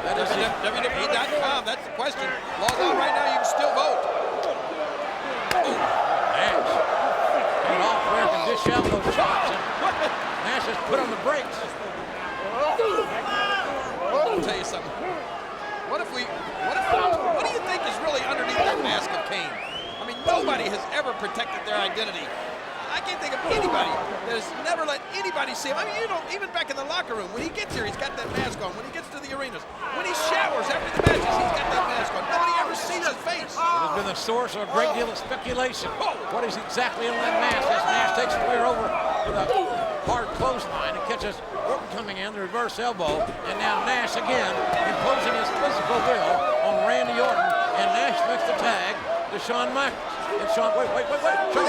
That is WWE.com, that's the question. Log on right now, you can still vote. Nash. And off Flair can dish out those shots, and Nash has put on the brakes. I'll tell you something. What do you think is really underneath that mask of Kane? I mean, nobody has ever protected their identity. I can't think of anybody that has never let anybody see him. I mean, you know, even back in the locker room, when he gets here, he's got that mask on. When he gets to the arenas, when he showers after the matches, he's got that mask on. Nobody ever sees his face. It has been the source of a great deal of speculation. What is exactly on that mask? As Nash takes Flair over with a hard clothesline and catches Orton coming in, the reverse elbow, and now Nash again imposing his physical will on Randy Orton, and Nash makes the tag to Shawn Michaels. And Shawn, wait. Shawn Michaels over the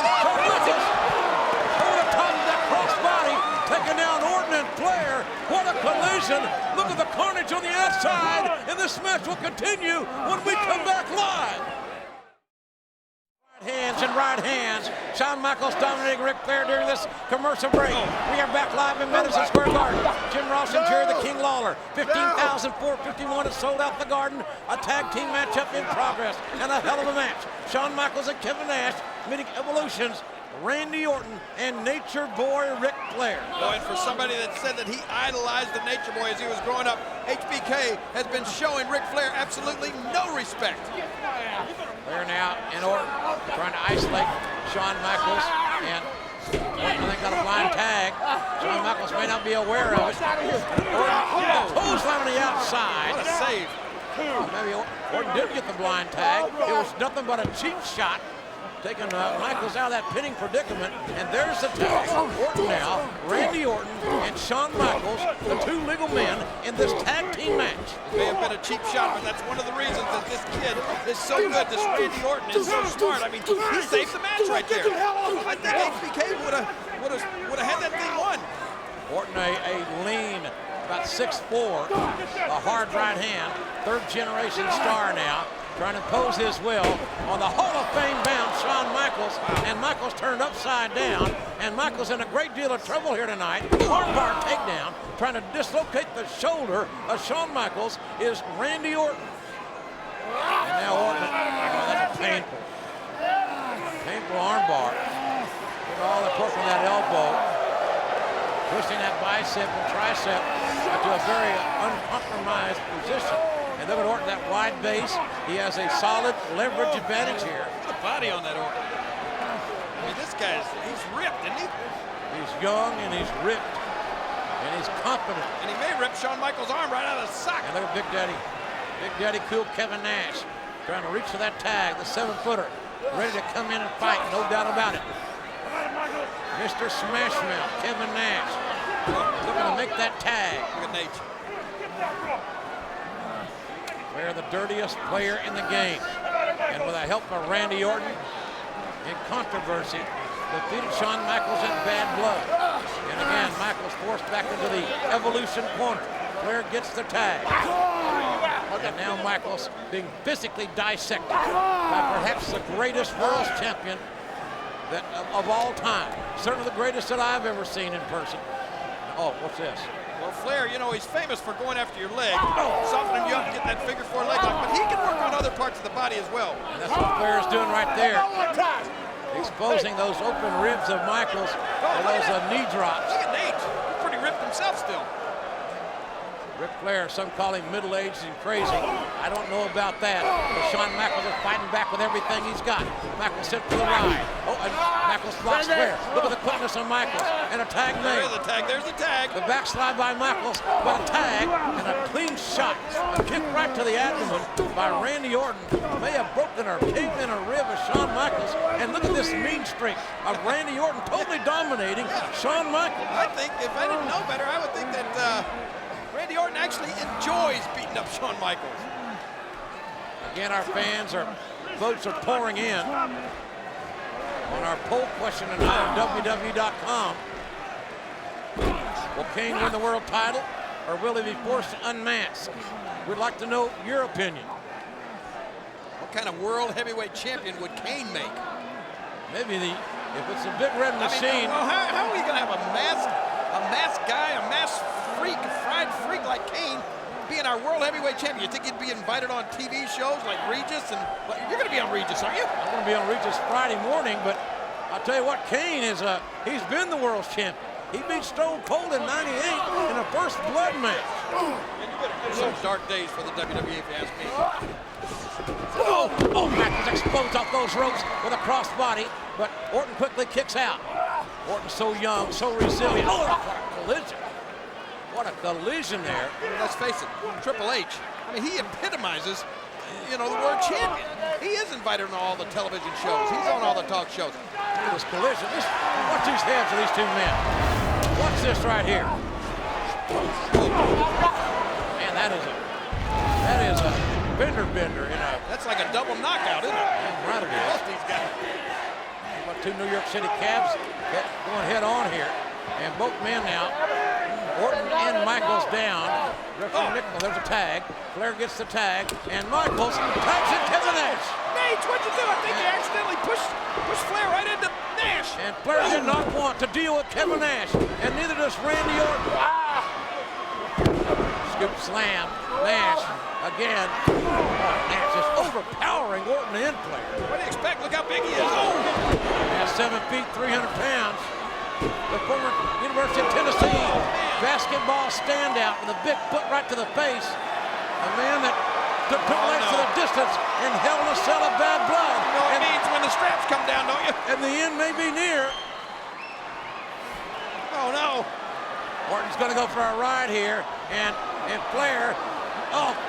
top of that crossbody, taking down Orton and Flair. What a collision. Look at the carnage on the outside, and this match will continue when we come back live. Right hands. Shawn Michaels dominating Ric Flair during this commercial break. We are back live in Madison Square Garden. Jim Ross and Jerry the King Lawler. 15,451 has sold out the Garden. A tag team matchup in progress, and a hell of a match. Shawn Michaels and Kevin Nash meeting Evolution's Randy Orton and Nature Boy Ric Flair. Boy, and for somebody that said that he idolized the Nature Boy as he was growing up, HBK has been showing Ric Flair absolutely no respect. Flair now in Orton, trying to isolate Shawn Michaels, and Orton, I think, got a blind tag. Shawn Michaels may not be aware of it. Orton, clothesline on the outside. What a save. Maybe Orton did get the blind tag. It was nothing but a cheap shot, taking Michaels out of that pinning predicament. And there's the tag. Orton now, Randy Orton and Shawn Michaels, the two legal men in this tag team match. It may have been a cheap shot, but that's one of the reasons that this kid is so good. This Randy Orton is so smart. I mean, he saved the match right there. I think HBK would have had that thing won. Orton, a lean, about 6'4", a hard right hand, third-generation star now, trying to impose his will on the Hall of Fame bound Shawn Michaels, and Michaels turned upside down, and Michaels in a great deal of trouble here tonight. Armbar takedown, trying to dislocate the shoulder of Shawn Michaels is Randy Orton. And now Orton, that's a painful armbar. Put all the torque on that elbow, pushing that bicep and tricep to a very uncompromised position. And look at Orton, that wide base. He has a solid leverage advantage here. Put a body on that Orton. I mean, this guy's, he's ripped, isn't he? He's young and he's ripped. And he's confident. And he may rip Shawn Michaels' arm right out of the socket. And look at Big Daddy. Big Daddy cool Kevin Nash. Trying to reach for that tag, the 7-footer. Ready to come in and fight, no doubt about it. Mr. Smash Mouth, Kevin Nash. Looking to make that tag. Look at Nate. They're the dirtiest player in the game. And with the help of Randy Orton, in controversy, defeated Shawn Michaels in bad blood. And again, Michaels forced back into the Evolution corner. Flair gets the tag. And now Michaels being physically dissected by perhaps the greatest world champion of all time. Certainly the greatest that I've ever seen in person. Oh, what's this? Well, Flair, you know, he's famous for going after your leg, softening you up to get that figure 4 leg lock, but he can work on other parts of the body as well. And that's what Flair is doing right there. Exposing those open ribs of Michaels for those knee drops. Look at Nate. He's pretty ripped himself still. Ric Flair, some call him middle-aged and crazy. I don't know about that. But Shawn Michaels is fighting back with everything he's got. Michaels sent for the ride. Oh, and Michaels blocks Flair. Look at the quickness on Michaels. And a tag made. There's the tag. There's the tag. The backslide by Michaels, but a tag and a clean shot. A kick right to the abdomen by Randy Orton. May have broken or caved in a rib of Shawn Michaels. And look at this mean streak of Randy Orton totally dominating Shawn Michaels. I think if I didn't know better, I would think that Randy Orton actually enjoys beating up Shawn Michaels. Again, our votes are pouring in on our poll question tonight on WWE.com. Will Kane win the world title, or will he be forced to unmask? We'd like to know your opinion. What kind of world heavyweight champion would Kane make? Maybe if it's a big red machine. How are you going to have a masked guy, a masked freak, a fried freak like Kane being our world heavyweight champion? You think he'd be invited on TV shows like Regis? And you're going to be on Regis, aren't you? I'm going to be on Regis Friday morning, but I'll tell you what, Kane he's been the world's champion. He beat Stone Cold in '98 in a first blood match. Some dark days for the WWE, if you ask me. Oh, Michaels exposed off those ropes with a crossbody, but Orton quickly kicks out. Orton's so young, so resilient. Oh, what a collision. What a collision there. Let's face it, Triple H, I mean, he epitomizes, the world champion. He is invited on all the television shows. He's on all the talk shows. Look at this collision. Watch these heads of these two men. Watch this right here. Man, that is a bender. That's like a double knockout, isn't it? Right it is. These guys. About two New York City Cabs going head on here. And both men now, Orton and Michaels down. Referee Nickel, there's a tag. Flair gets the tag, and Michaels tags in Kevin Nash. Nate, what'd you do? I think you accidentally pushed Flair right into Nash. And Flair did not want to deal with Kevin Nash, and neither does Randy Orton. Scoop slam, Nash again. Oh, Nash is overpowering Orton and Flair. What do you expect? Look how big he is. Oh! Yeah, 7 feet, 300 pounds. The former University of Tennessee basketball standout with a big foot right to the face. A man that took Triple H to the distance and held a cell of bad blood. You know what it means when the straps come down, don't you? And the end may be near. Oh, no. Orton's going to go for a ride here, and Flair,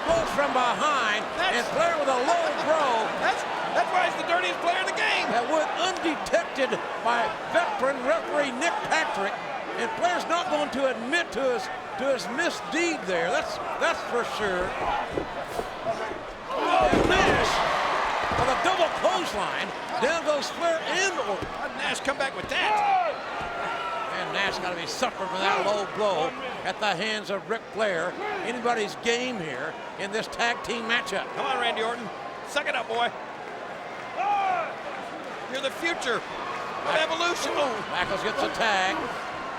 close from behind, and Flair with a low throw. That's why he's the dirtiest player in the game. That went undetected by veteran referee Nick Patrick, and Flair's not going to admit to his misdeed there. That's for sure. And Nash with a double clothesline. Down goes Flair and Orton. How did Nash come back with that? And Nash got to be suffering from that low blow at the hands of Ric Flair. Anybody's game here in this tag team matchup. Come on, Randy Orton. Suck it up, boy. You're the future of Evolution. Michaels gets a tag.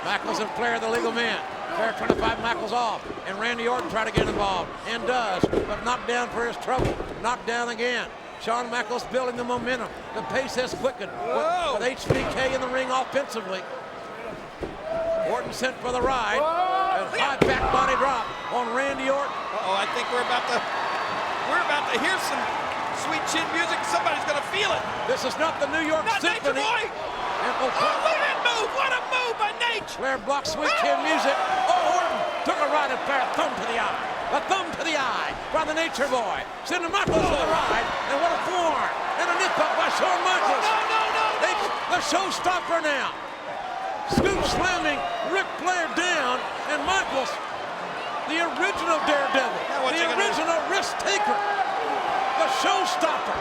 Michaels and Flair, the legal men. Flair trying to fight Michaels off. And Randy Orton trying to get involved. And does, but knocked down for his trouble. Knocked down again. Shawn Michaels building the momentum. The pace has quickened with HBK in the ring offensively. Orton sent for the ride. A high back body drop on Randy Orton. I think we're about to hear some sweet chin music. Somebody's gonna feel it. This is not the New York Symphony. Nature Boy. Look at that move! What a move by Nate! Flair blocks sweet chin music. Orton took a ride at Flair, thumb to the eye. A thumb to the eye by the Nature Boy. Sending Michaels to the ride, and what a forearm. And a nip up by Shawn Michaels. No. The showstopper now. Scoop slamming Ric Flair down, and Michaels, the original Daredevil, the original risk taker, the showstopper.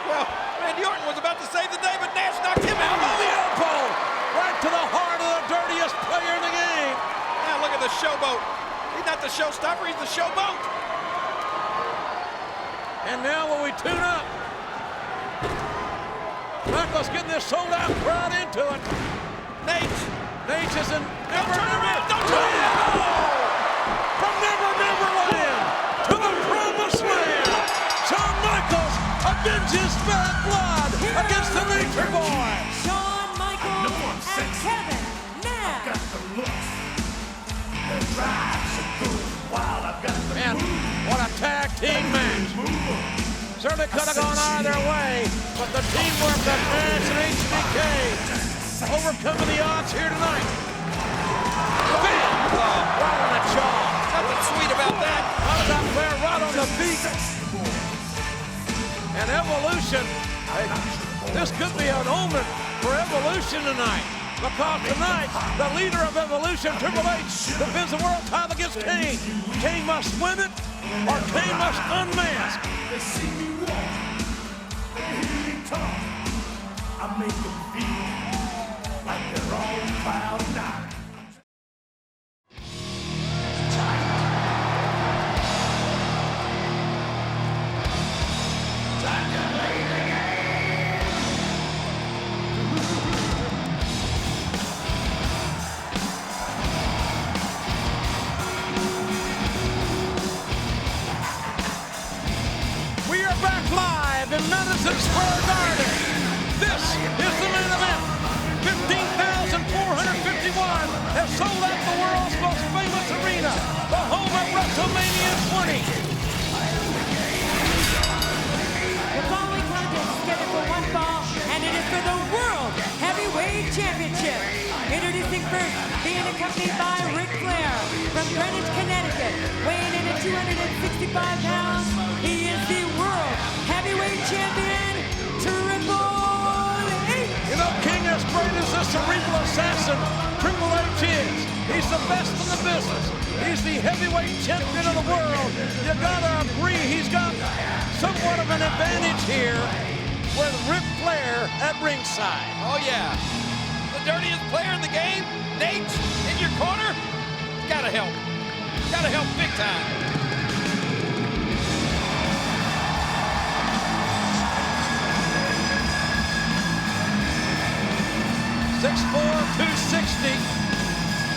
Well, Randy Orton was about to save the day, but Nash knocked him out. The elbow right to the heart of the dirtiest player in the game. Now look at the showboat. He's not the showstopper, he's the showboat. And now when we tune up, Michaels getting this sold-out crowd into it. Nate is in Never Never Land. From Never Never Land to the Promised Land. Shawn Michaels avenges bad blood against the Nature Boy. Shawn Michaels and Kevin Nash. Man, what a tag team match. Certainly could have gone either way, but the teamwork of Nash and HBK overcoming the odds here tonight. Bam! Right on the jaw. Nothing sweet about that. How about Flair right on the beat? And Evolution, this could be an omen for Evolution tonight. Because tonight, the leader of Evolution, Triple H, defends the world title against Kane. Kane must win it, or Kane must unmask. They see me walk, they hear me talk. I make them feel like they're on cloud nine. In Madison Square Garden. This is the main event. 15,451 has sold out the world's most famous arena, the home of WrestleMania 20. The following contest is scheduled for one fall, and it is for the World Heavyweight Championship. Introducing first, being accompanied by Ric Flair from Greenwich, Connecticut, weighing in at 265 pounds. He is the World Heavyweight Champion, Triple H. You know, King, as great as the cerebral assassin Triple H is, he's the best in the business. He's the heavyweight champion of the world. You gotta agree, he's got somewhat of an advantage here with Ric Flair at ringside. Oh, yeah. The dirtiest player in the game, Nate, in your corner. Gotta help. Gotta help big time. 6'4", 260,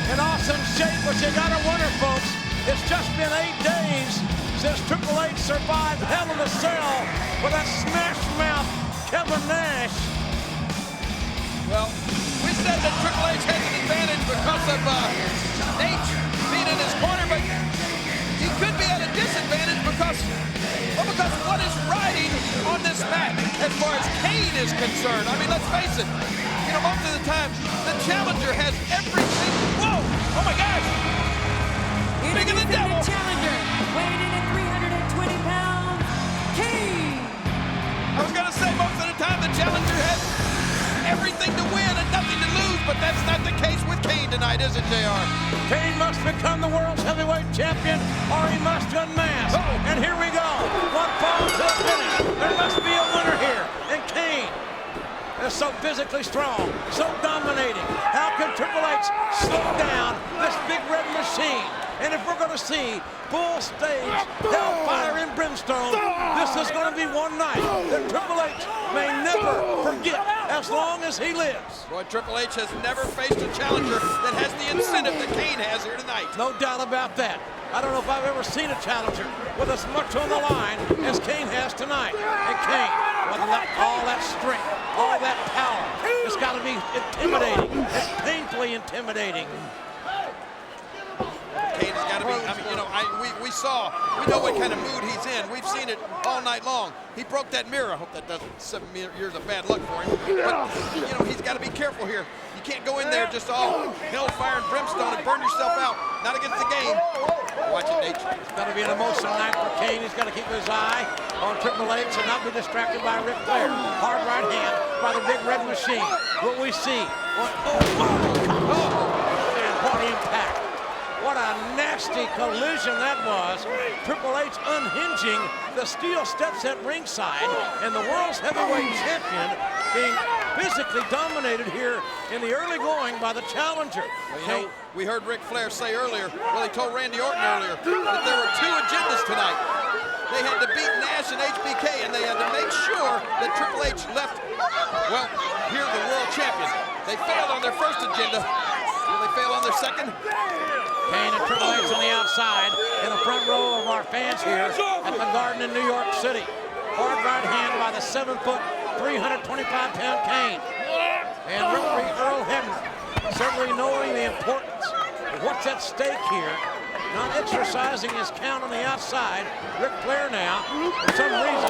in awesome shape, but you gotta wonder, folks, it's just been 8 days since Triple H survived Hell in a Cell with that smash mouth Kevin Nash. Well, we said that Triple H has an advantage because of Nate being in his corner, but he could be at a disadvantage because what is riding on this match as far as Kane is concerned. I mean, let's face it, you know, most of the time, the challenger has everything. Whoa! Oh my gosh! Big of the devil! The challenger, weighing in at 320 pounds, Kane! I was gonna say, most of the time, the challenger has everything to win and nothing to lose, but that's not the case with Kane tonight, is it, JR? Kane must become the world's heavyweight champion, or he must unmask. And here we go. One fall to the finish. There must be a winner here. And Kane is so physically strong, so dominating. How can Triple H slow down this big red machine? And if we're going to see full stage hellfire and brimstone, this is going to be one night that Triple H may never forget as long as he lives. Boy, Triple H has never faced a challenger that has the incentive that Kane has here tonight. No doubt about that. I don't know if I've ever seen a challenger with as much on the line as Kane has tonight. And Kane, with all that strength, all that power, it's got to be intimidating. It's painfully intimidating. Kane has got to be, I mean, you know, we know what kind of mood he's in. We've seen it all night long. He broke that mirror. I hope that doesn't 7 years of bad luck for him. But, you know, he's got to be careful here. You can't go in there just all hellfire and brimstone and burn yourself out. Not against the game. Watch it, Nate. It's got to be an emotional night for Kane. He's got to keep his eye on Triple H and not be distracted by Ric Flair. Hard right hand by the big red machine. What we see. And what impact. What a nasty collision that was. Triple H unhinging the steel steps at ringside, and the world's heavyweight champion being physically dominated here in the early going by the challenger. Well, you know, we heard Ric Flair say earlier, well, he told Randy Orton earlier, that there were 2 agendas tonight. They had to beat Nash and HBK, and they had to make sure that Triple H left, well, here the world champion. They failed on their first agenda. Will they fail on their second? Kane and Triple H on the outside in the front row of our fans here at the Garden in New York City. Hard right hand by the 7-foot, 325-pound Kane. And referee Earl Hebner, certainly knowing the importance of what's at stake here, not exercising his count on the outside. Ric Flair now, for some reason,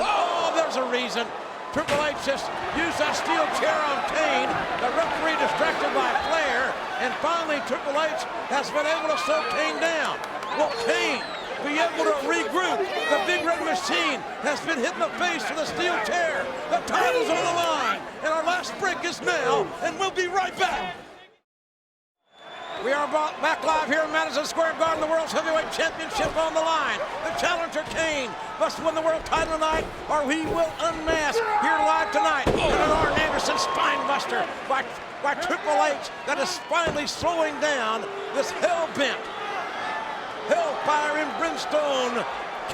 there's a reason. Triple H just used that steel chair on Kane. The referee distracted by Flair. And finally, Triple H has been able to slow Kane down. Will Kane be able to regroup? The big red machine has been hit in the face with a steel chair. The title's on the line. And our last break is now. And we'll be right back. We are back live here in Madison Square Garden, the World's Heavyweight Championship on the line. The challenger Kane must win the world title tonight, or he will unmask here live tonight. And an Arn Anderson spinebuster by Triple H that is finally slowing down this hell-bent, hellfire and brimstone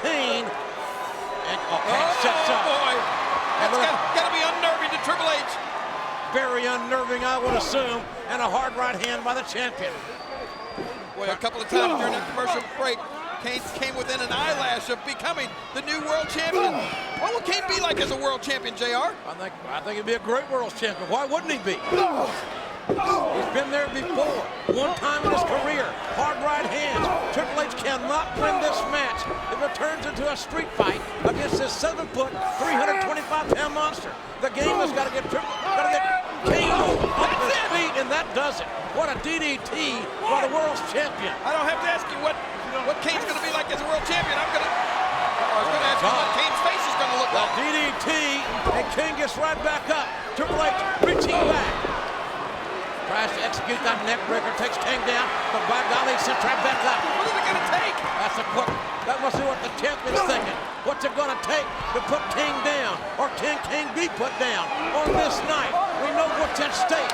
Kane. And Kane sets up. Boy, that's got to be unnerving to Triple H. Very unnerving, I would assume, and a hard right hand by the champion. Boy, a couple of times during that commercial break, Kane came within an eyelash of becoming the new world champion. What will Kane be like as a world champion, JR? I think he'd be a great world champion. Why wouldn't he be? He's been there before. One time in his career. Hard right hands. Triple H cannot win this match if it turns into a street fight against this 7-foot, 325-pound monster. The game has got to get Kane off his feet, and that does it. What a DDT by the world's champion. I don't have to ask you what Kane's going to be like as a world champion. I was going to ask you what Kane's face is going to look like. DDT, and Kane gets right back up. Triple H reaching back. Tries to execute that neck breaker, takes Kane down, but by golly, sent right back up. What is it going to take? That must be what the champion's thinking. What's it going to take to put Kane down? Or can Kane be put down on this night? We know what's at stake.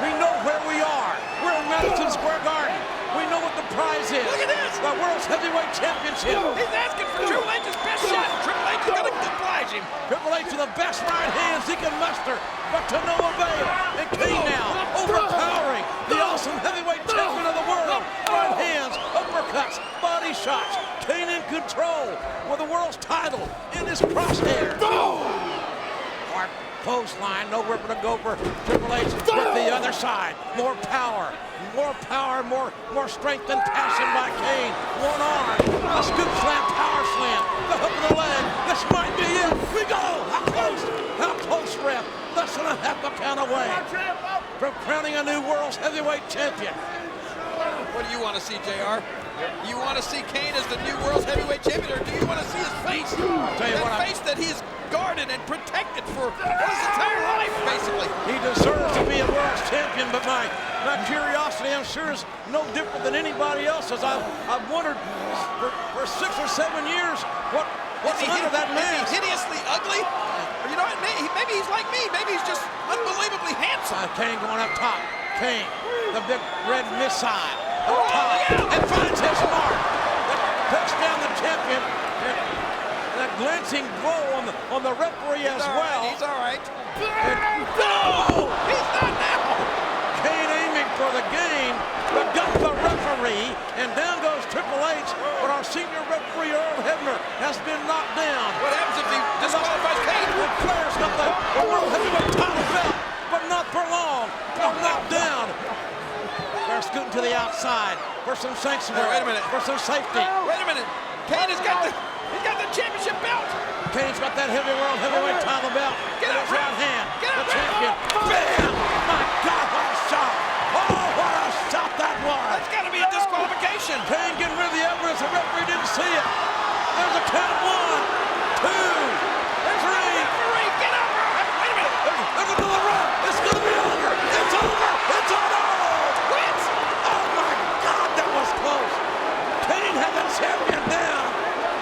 We know where we are. We're in Madison Square Garden. We know what the prize is. Look at this. The World's Heavyweight Championship. He's asking for Triple H's best shot. Triple H is going to oblige him. Triple H with the best right hands he can muster, but to no avail. And Kane now overpowering the awesome heavyweight champion of the world. Right hands, uppercuts, body shots. Kane in control with the world's title in his crosshairs. clothesline. Nowhere to go for Triple H with the other side. More power, more strength and passion by Kane. One arm, a scoop slam, power slam, the hook of the leg. This might be it. We go. How close? How close, ref? Less than a half a count away from crowning a new World's Heavyweight Champion. What do you want to see, JR? You want to see Kane as the new World's Heavyweight Champion, or do you want to see his face? That face that he's guarded and protected for his entire life, basically. He deserves to be a World's Champion, but my curiosity, I'm sure, is no different than anybody else's. I've wondered for 6 or 7 years what's under that mask. Is he hideously ugly? Or you know what? Maybe he's like me. Maybe he's just unbelievably handsome. Kane going up top. Kane, the big red missile. Up top, and finds his mark. Puts down the champion. And a glancing blow on the referee as well. He's all right. No! He's not now. Kane aiming for the game, but got the referee, and down goes Triple H, but our senior referee, Earl Hebner, has been knocked down. What happens if he disqualifies Kane? Flair's got the World Heavyweight title belt, but not for long. Knocked down. They're scooting to the outside for some sanctuary. Wait a minute. For some safety. Wait a minute. Kane has got the championship belt. Kane's got that World Heavyweight title belt in his right hand. The champion. Bam! My God, what a shot! Oh, what a shot that was! That's got to be a disqualification. Kane getting rid of the evidence. The referee didn't see it. There's a count. 1, 2, 3. Referee, get up! Wait a minute. There's another run. It's going to be over. It's over. It's over. What? Oh my God, that was close. Kane had the champion down.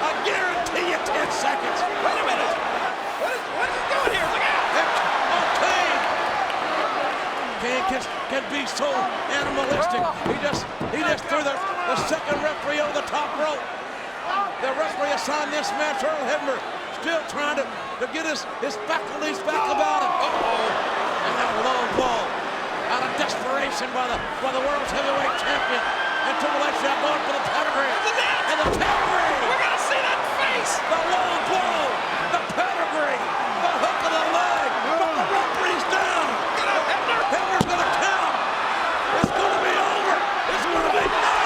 I guarantee you 10 seconds. Wait a minute. What is he doing here? Look out! Oh, Kane. Kane can be so animalistic. He just threw the second referee over the top rope. The referee assigned this match, Earl Hebner, still trying to get his faculties back about him. And that low blow out of desperation by the World's Heavyweight Champion. And Triple H now going for the pedigree. And the pedigree. We're going to see that face. The low blow. The pedigree. The hook of the leg. But the referee's down. Get up, Hebner. Hebner's going to count. It's going to be over. It's going to be no.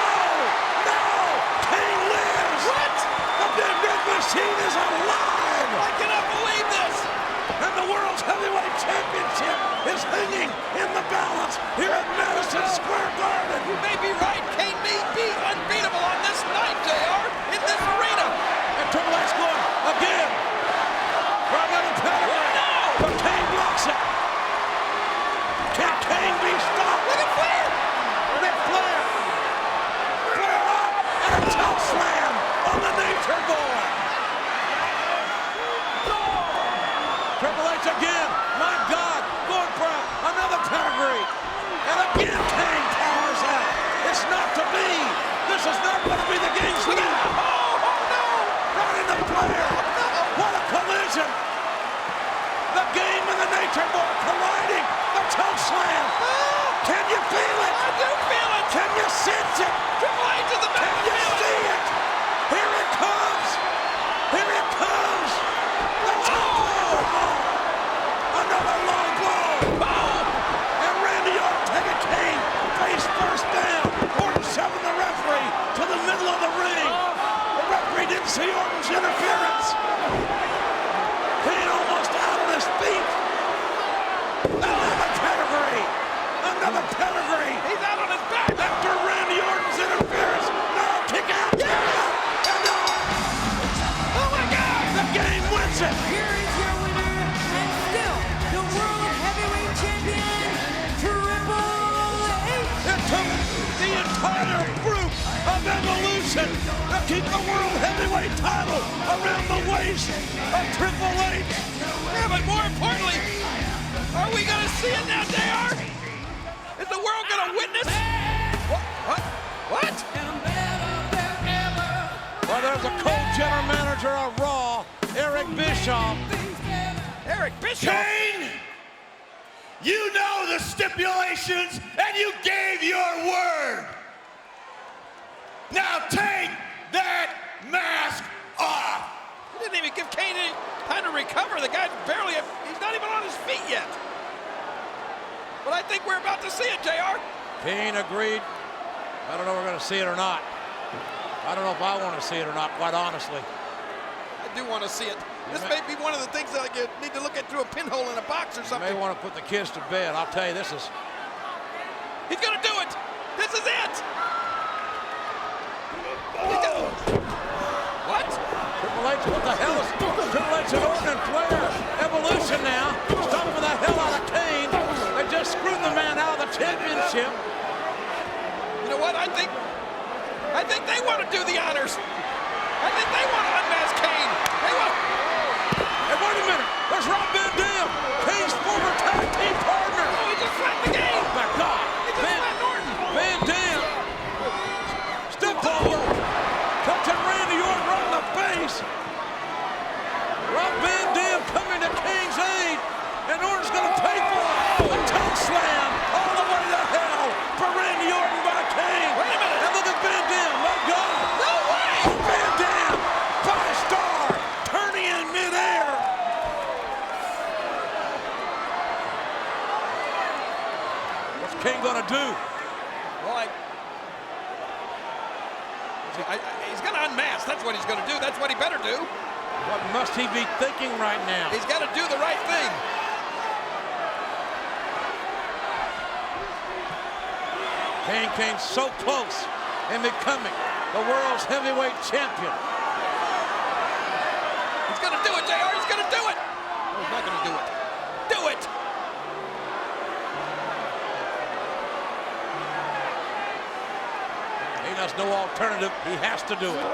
Kane lives. What? The big red machine is alive. I cannot believe this. And the World's Heavyweight Championship is hanging in the balance here at Madison Square Garden. You may be right. Kane may be unbeatable on this night, JR, in this arena. And Triple H going again for another pedigree. No! But Kane blocks it. Can Kane be stopped? Look at Flair. Ric Flair. Flair up and a toe slam on the Nature Boy. Triple H again. My God, going for another pedigree. And again, Kane powers out. It's not to be. This is not going to be the game for them. Oh, no. Right into Flair. What a collision. The game and the Nature Boy colliding. The toe slam. Can you feel it? I do feel it. Can you sense it? Triple H is the Can back you see it? Here it comes. Here it comes. The toe blow. Another low blow. And Randy Orton Kane face first down. Orton shoving the referee to the middle of the ring. The referee didn't see Orton's interference. Kane almost out on his feet. Another pedigree. Another pedigree. He's out on his back. After Randy Orton's interference. No, kick out. And Oh, my God. the game wins it. Here is your winner, and still the World Heavyweight Champion, Triple H. It took the entire group of Evolution to keep the World Heavyweight title around the waist of Triple H. Yeah, but more importantly, are we going to see it now, JR? Is the world going to witness? What? Well, there's a co-general manager of Raw, Eric Bischoff. Eric Bischoff? Kane, you know the stipulations and you gave your word. Now take that mask off. Didn't even give Kane any time to recover. The guy's barely, he's not even on his feet yet. But I think we're about to see it, JR. Kane agreed. I don't know if we're going to see it or not. I don't know if I want to see it or not, quite honestly. I do want to see it. This may be one of the things that you need to look at through a pinhole in a box or something. You may want to put the kids to bed. I'll tell you, this is... He's going to do it. This is it. What? Triple H, what the hell is... Triple H and Orton and Flair. Evolution now. Stomping the hell out of Kane. They just screwed the man out of the championship. You know what? I think they want to do the honors. I think they want to unmask Kane. They want... Hey, wait a minute. There's Rob Van Dam, Kane's former tag team partner. Oh, he just flattened the game. Oh, my God. He just flattened Orton. Van Dam. Step forward. Captain Randy Orton right in the face. Rob Van Dam coming to Kane's aid. And Orton's going to pay for it. A tongue slam all the way to hell for Randy Orton by Kane. Wait a minute. And look at Van Dam. My God. No way. Van Dam, 5-star, turning in midair. What's Kane going to do? Well, he's going to unmask. That's what he's going to do. That's what he better do. What must he be thinking right now? He's got to do the right thing. Kane came so close in becoming the world's heavyweight champion. He's going to do it, JR. He's going to do it. No, he's not going to do it. Do it. He has no alternative. He has to do it.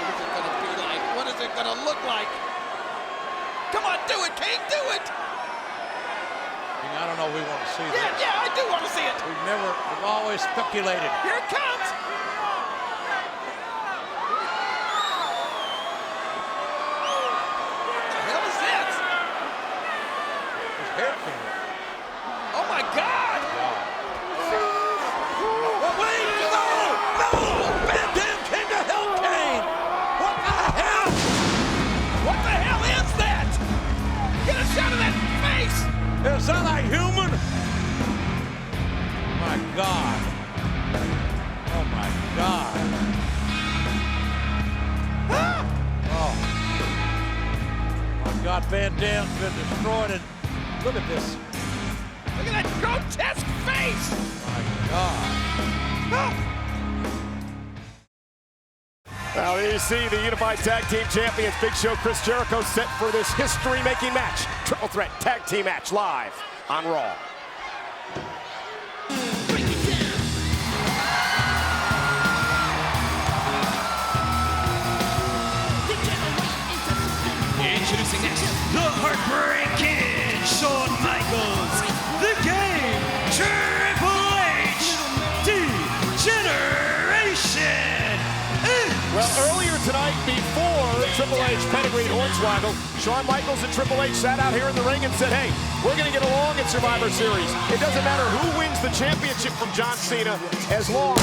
What is it going to be like? What is it going to look like? Come on, do it, Kane. Do it. I don't know if we want to see this. Yeah, I do want to see it. We've always speculated. Here it comes. What the hell is this? His hair came up. Oh my God. Well, wait, no! Van Dam came to help Kane. What the hell? What the hell is that? Get a shot of that face. Is that a human? My God. Oh, my God. Ah! Oh. My God, Van Dam's been destroyed. And look at this. Look at that grotesque face. My God. Ah! Now you see the Unified Tag Team Champions Big Show Chris Jericho set for this history-making match. Triple Threat Tag Team match live on Raw. Introducing next, the Heartbreaking Shawn Michaels, the Game, Triple H, D-Generation. Well, earlier tonight, before Triple H pedigreed Hornswoggle, Shawn Michaels and Triple H sat out here in the ring and said, hey, we're going to get along in Survivor Series. It doesn't matter who wins the championship from John Cena, as long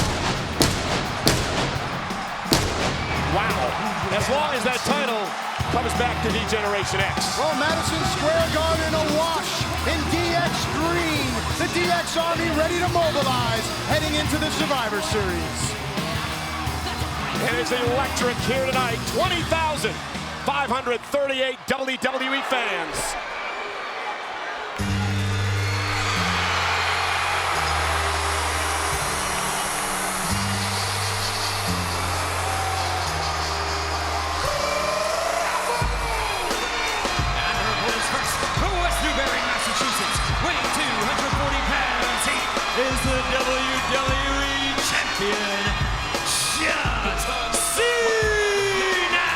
as that title comes back to D-Generation X. Well, Madison Square Garden awash in DX green. The DX Army ready to mobilize heading into the Survivor Series. And it's electric here tonight. 20,538 WWE fans. Is the WWE Champion, John Cena!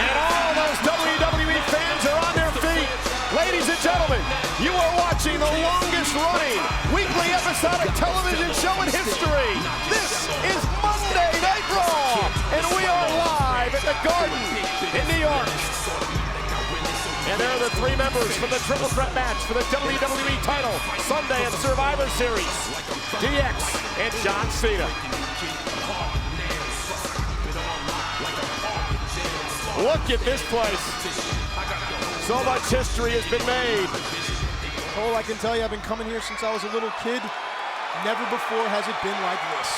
And all those WWE fans are on their feet. Ladies and gentlemen, you are watching the longest running weekly episodic television show in history. This is Monday Night Raw, and we are live at the Garden in New York. And there are the three members from the Triple Threat match for the WWE title Sunday in Survivor Series. DX and John Cena. Look at this place. So much history has been made. Cole, I can tell you, I've been coming here since I was a little kid. Never before has it been like this.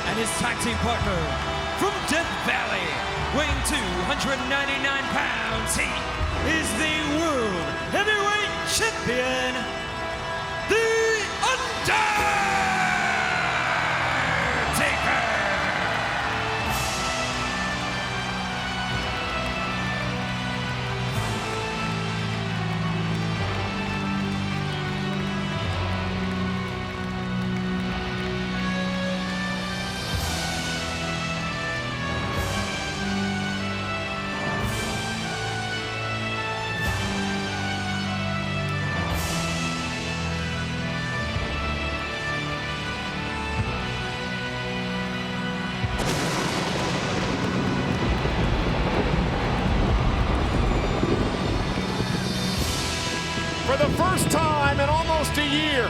And his tag team partner from Death Valley, weighing 299 pounds, he is the World Heavyweight Champion, The Undertaker! For the first time in almost a year,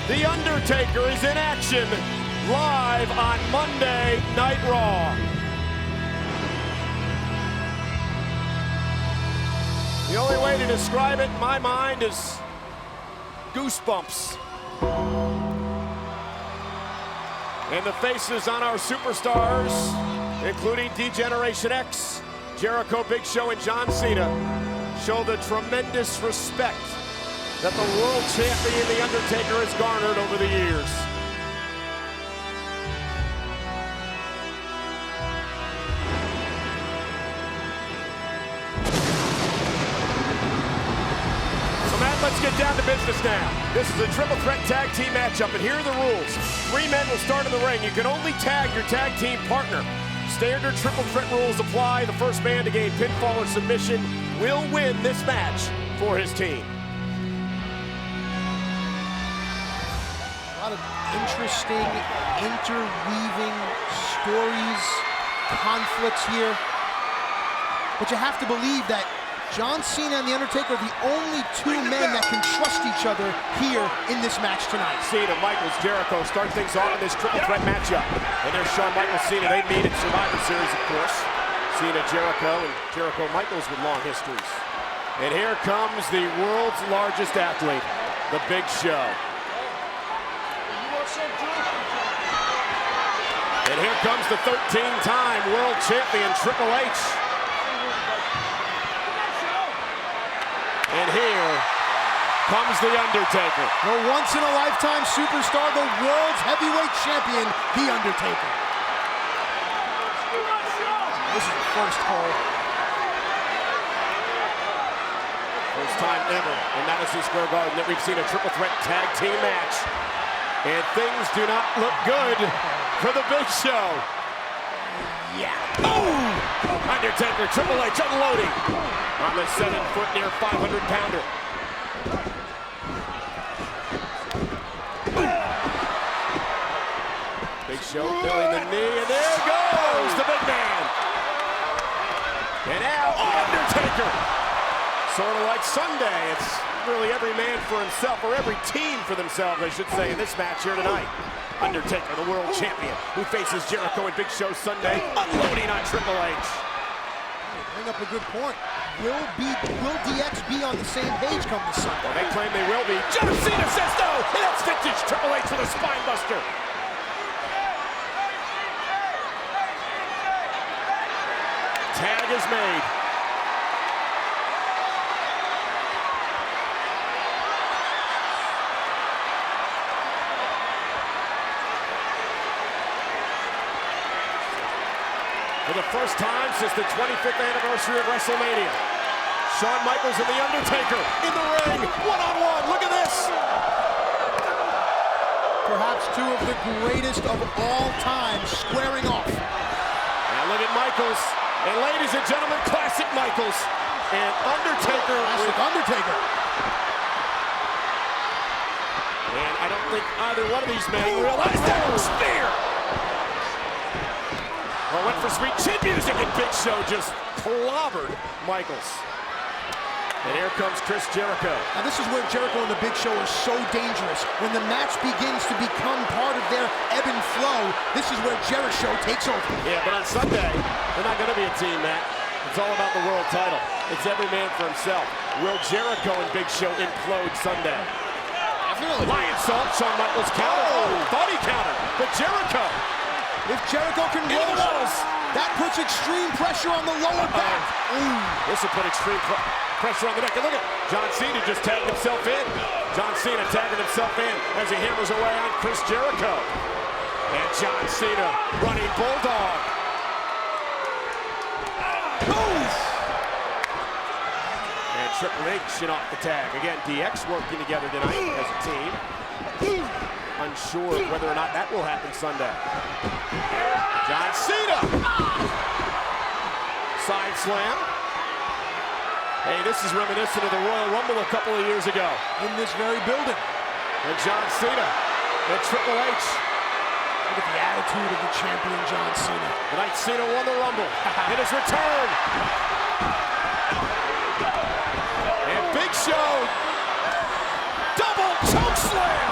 The Undertaker is in action live on Monday Night Raw. The only way to describe it in my mind is goosebumps. And the faces on our superstars, including D-Generation X, Jericho, Big Show, and John Cena, show the tremendous respect that the world champion, The Undertaker, has garnered over the years. So Matt, let's get down to business now. This is a triple threat tag team matchup, and here are the rules. 3 men will start in the ring. You can only tag your tag team partner. Standard triple threat rules apply. The first man to gain pinfall or submission will win this match for his team. A lot of interesting, interweaving stories, conflicts here. But you have to believe that John Cena and The Undertaker are the only 2 men that can trust each other here in this match tonight. Cena, Michaels, Jericho start things off in this triple threat matchup. And there's Shawn Michaels, Cena. They meet in Survivor Series, of course. Cena, Jericho, and Jericho Michaels with long histories. And here comes the world's largest athlete, the Big Show. And here comes the 13-time world champion, Triple H. And here comes The Undertaker. The once-in-a-lifetime superstar, the world's heavyweight champion, The Undertaker. This is the first hole. First time ever in Madison Square Garden that we've seen a triple threat tag team match. And things do not look good for the Big Show. Yeah. Boom! Undertaker, Triple H unloading on the 7-foot, near 500-pounder. Big Show feeling the knee, and there goes the big man. And now Undertaker. Sort of like Sunday, it's really every man for himself, or every team for themselves, I should say, in this match here tonight. Undertaker, the world champion, who faces Jericho and Big Show Sunday, unloading on Triple H. Bring up a good point. Will DX be on the same page come this Sunday? Well, they claim they will be. John Cena says no, and that's vintage Triple H with a spine buster. Tag is made. For the first time since the 25th anniversary of WrestleMania, Shawn Michaels and The Undertaker in the ring, one-on-one. Look at this. Perhaps two of the greatest of all time squaring off. Now look at Michaels. And ladies and gentlemen, classic Michaels and Undertaker. Classic Undertaker. And I don't think either one of these men realized that. Spear! Well, went for sweet chin music, and Big Show just clobbered Michaels. And here comes Chris Jericho. Now this is where Jericho and the Big Show are so dangerous. When the match begins to become part of their ebb and flow, this is where Jericho takes over. Yeah, but on Sunday, they're not going to be a team, Matt. It's all about the world title. It's every man for himself. Will Jericho and Big Show implode Sunday? Definitely. Lion Salt, Shawn Michaels counter. Oh, thought he countered, but Jericho. If Jericho can roll, that puts extreme pressure on the lower back. This will put extreme pressure on the neck. And look at John Cena just tagged himself in. John Cena tagging himself in as he hammers away on Chris Jericho. And John Cena running Bulldog. And Triple H in off the tag. Again, DX working together tonight as a team. Unsure whether or not that will happen Sunday. John Cena! Side slam. Hey, this is reminiscent of the Royal Rumble a couple of years ago. In this very building. And John Cena and Triple H. Look at the attitude of the champion, John Cena. Tonight, Cena won the Rumble in his return. And Big Show, double choke slam.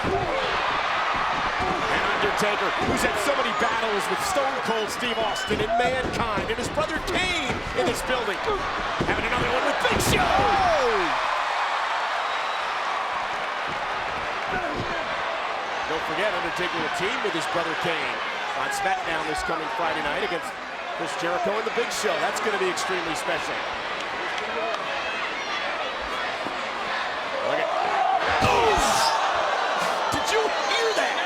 And Undertaker, who's had so many battles with Stone Cold Steve Austin and Mankind and his brother Kane in this building. Having another one with Big Show. Don't forget, Undertaker will team with his brother Kane on SmackDown this coming Friday night against Chris Jericho and the Big Show. That's going to be extremely special. Look at... Did you hear that?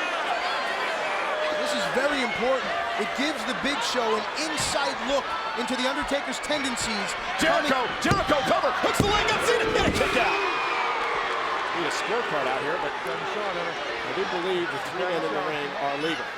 This is very important. It gives the Big Show an inside look into the Undertaker's tendencies. Jericho cover, hooks the leg up, Cena, and a kick out. Need a scorecard out here, but I do believe the three men in the ring are legal.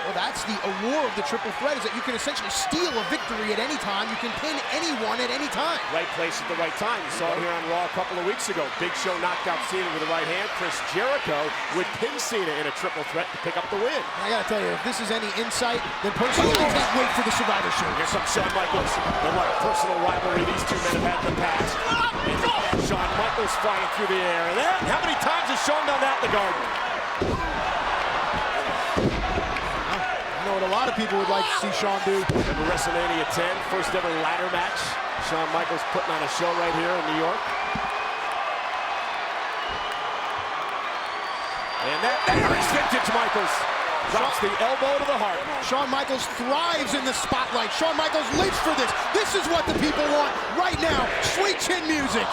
Well, that's the allure of the triple threat, is that you can essentially steal a victory at any time. You can pin anyone at any time. Right place at the right time. You saw it here on Raw a couple of weeks ago. Big Show knocked out Cena with the right hand. Chris Jericho would pin Cena in a triple threat to pick up the win. I gotta tell you, if this is any insight, then personally, I can't wait for the Survivor Series. Here comes Shawn Michaels. And what a personal rivalry these two men have had in the past. And Shawn Michaels flying through the air. And then, how many times has Shawn done that in the Garden? What a lot of people would like to see Shawn do. Remember WrestleMania 10, first ever ladder match. Shawn Michaels putting on a show right here in New York. And there is vintage Michaels. Drops the elbow to the heart. Shawn Michaels thrives in the spotlight. Shawn Michaels lives for this. This is what the people want right now. Sweet chin music.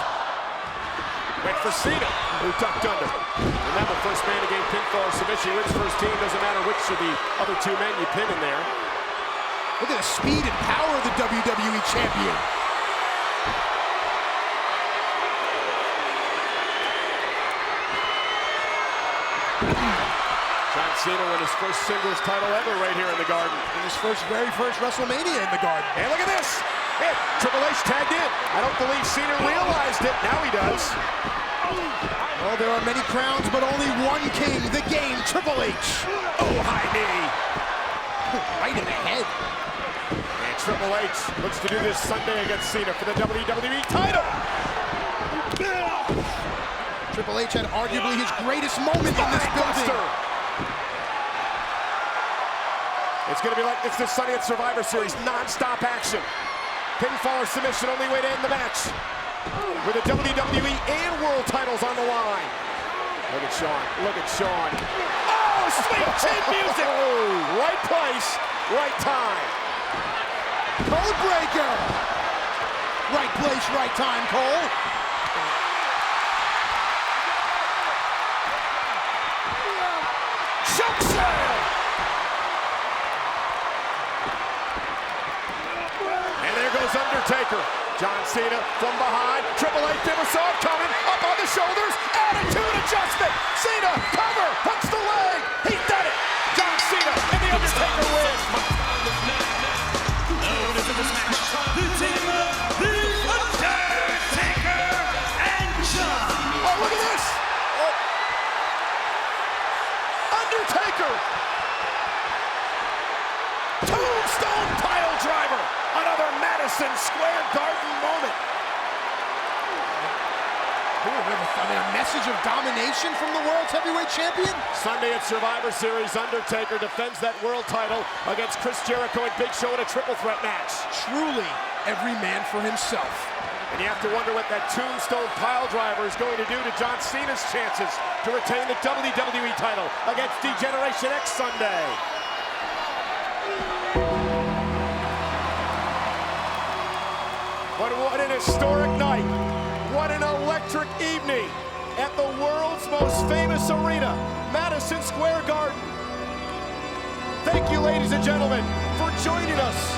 Went for Cena, who ducked under. Remember, first man to gain pinfall or submission wins first team. Doesn't matter which of the other two men you pin in there. Look at the speed and power of the WWE Champion. John Cena won his first singles title ever right here in the Garden. In his very first WrestleMania in the Garden. And look at this. Triple H tagged in. I don't believe Cena realized it. Now he does. Well, there are many crowns, but only one king, the game, Triple H. Oh, high knee. Right in the head. And Triple H looks to do this Sunday against Cena for the WWE title. Triple H had arguably his greatest moment in this building. It's going to be like it's this Sunday at Survivor Series, non-stop action. Pinfall or submission, only way to end the match. With the WWE and World titles on the line. Look at Shawn, look at Shawn. Oh, sweet chin music! Right place, right time. Code breaker. Right place, right time, Cole. Choke slam! And there goes Undertaker. John Cena from behind. Triple H never saw it coming. Up on the shoulders. Attitude adjustment. Cena, cover. Hooks the leg. He did it. John Cena and The Undertaker win. The team of The Undertaker and John. Oh, look at this. Oh. Undertaker. Tombstone pile driver. Another Madison Square Garden moment. A message of domination from the world's heavyweight champion? Sunday at Survivor Series, Undertaker defends that world title against Chris Jericho and Big Show in a triple threat match. Truly, every man for himself. And you have to wonder what that tombstone pile driver is going to do to John Cena's chances to retain the WWE title against D-Generation X Sunday. But what an historic night. What an electric evening at the world's most famous arena, Madison Square Garden. Thank you, ladies and gentlemen, for joining us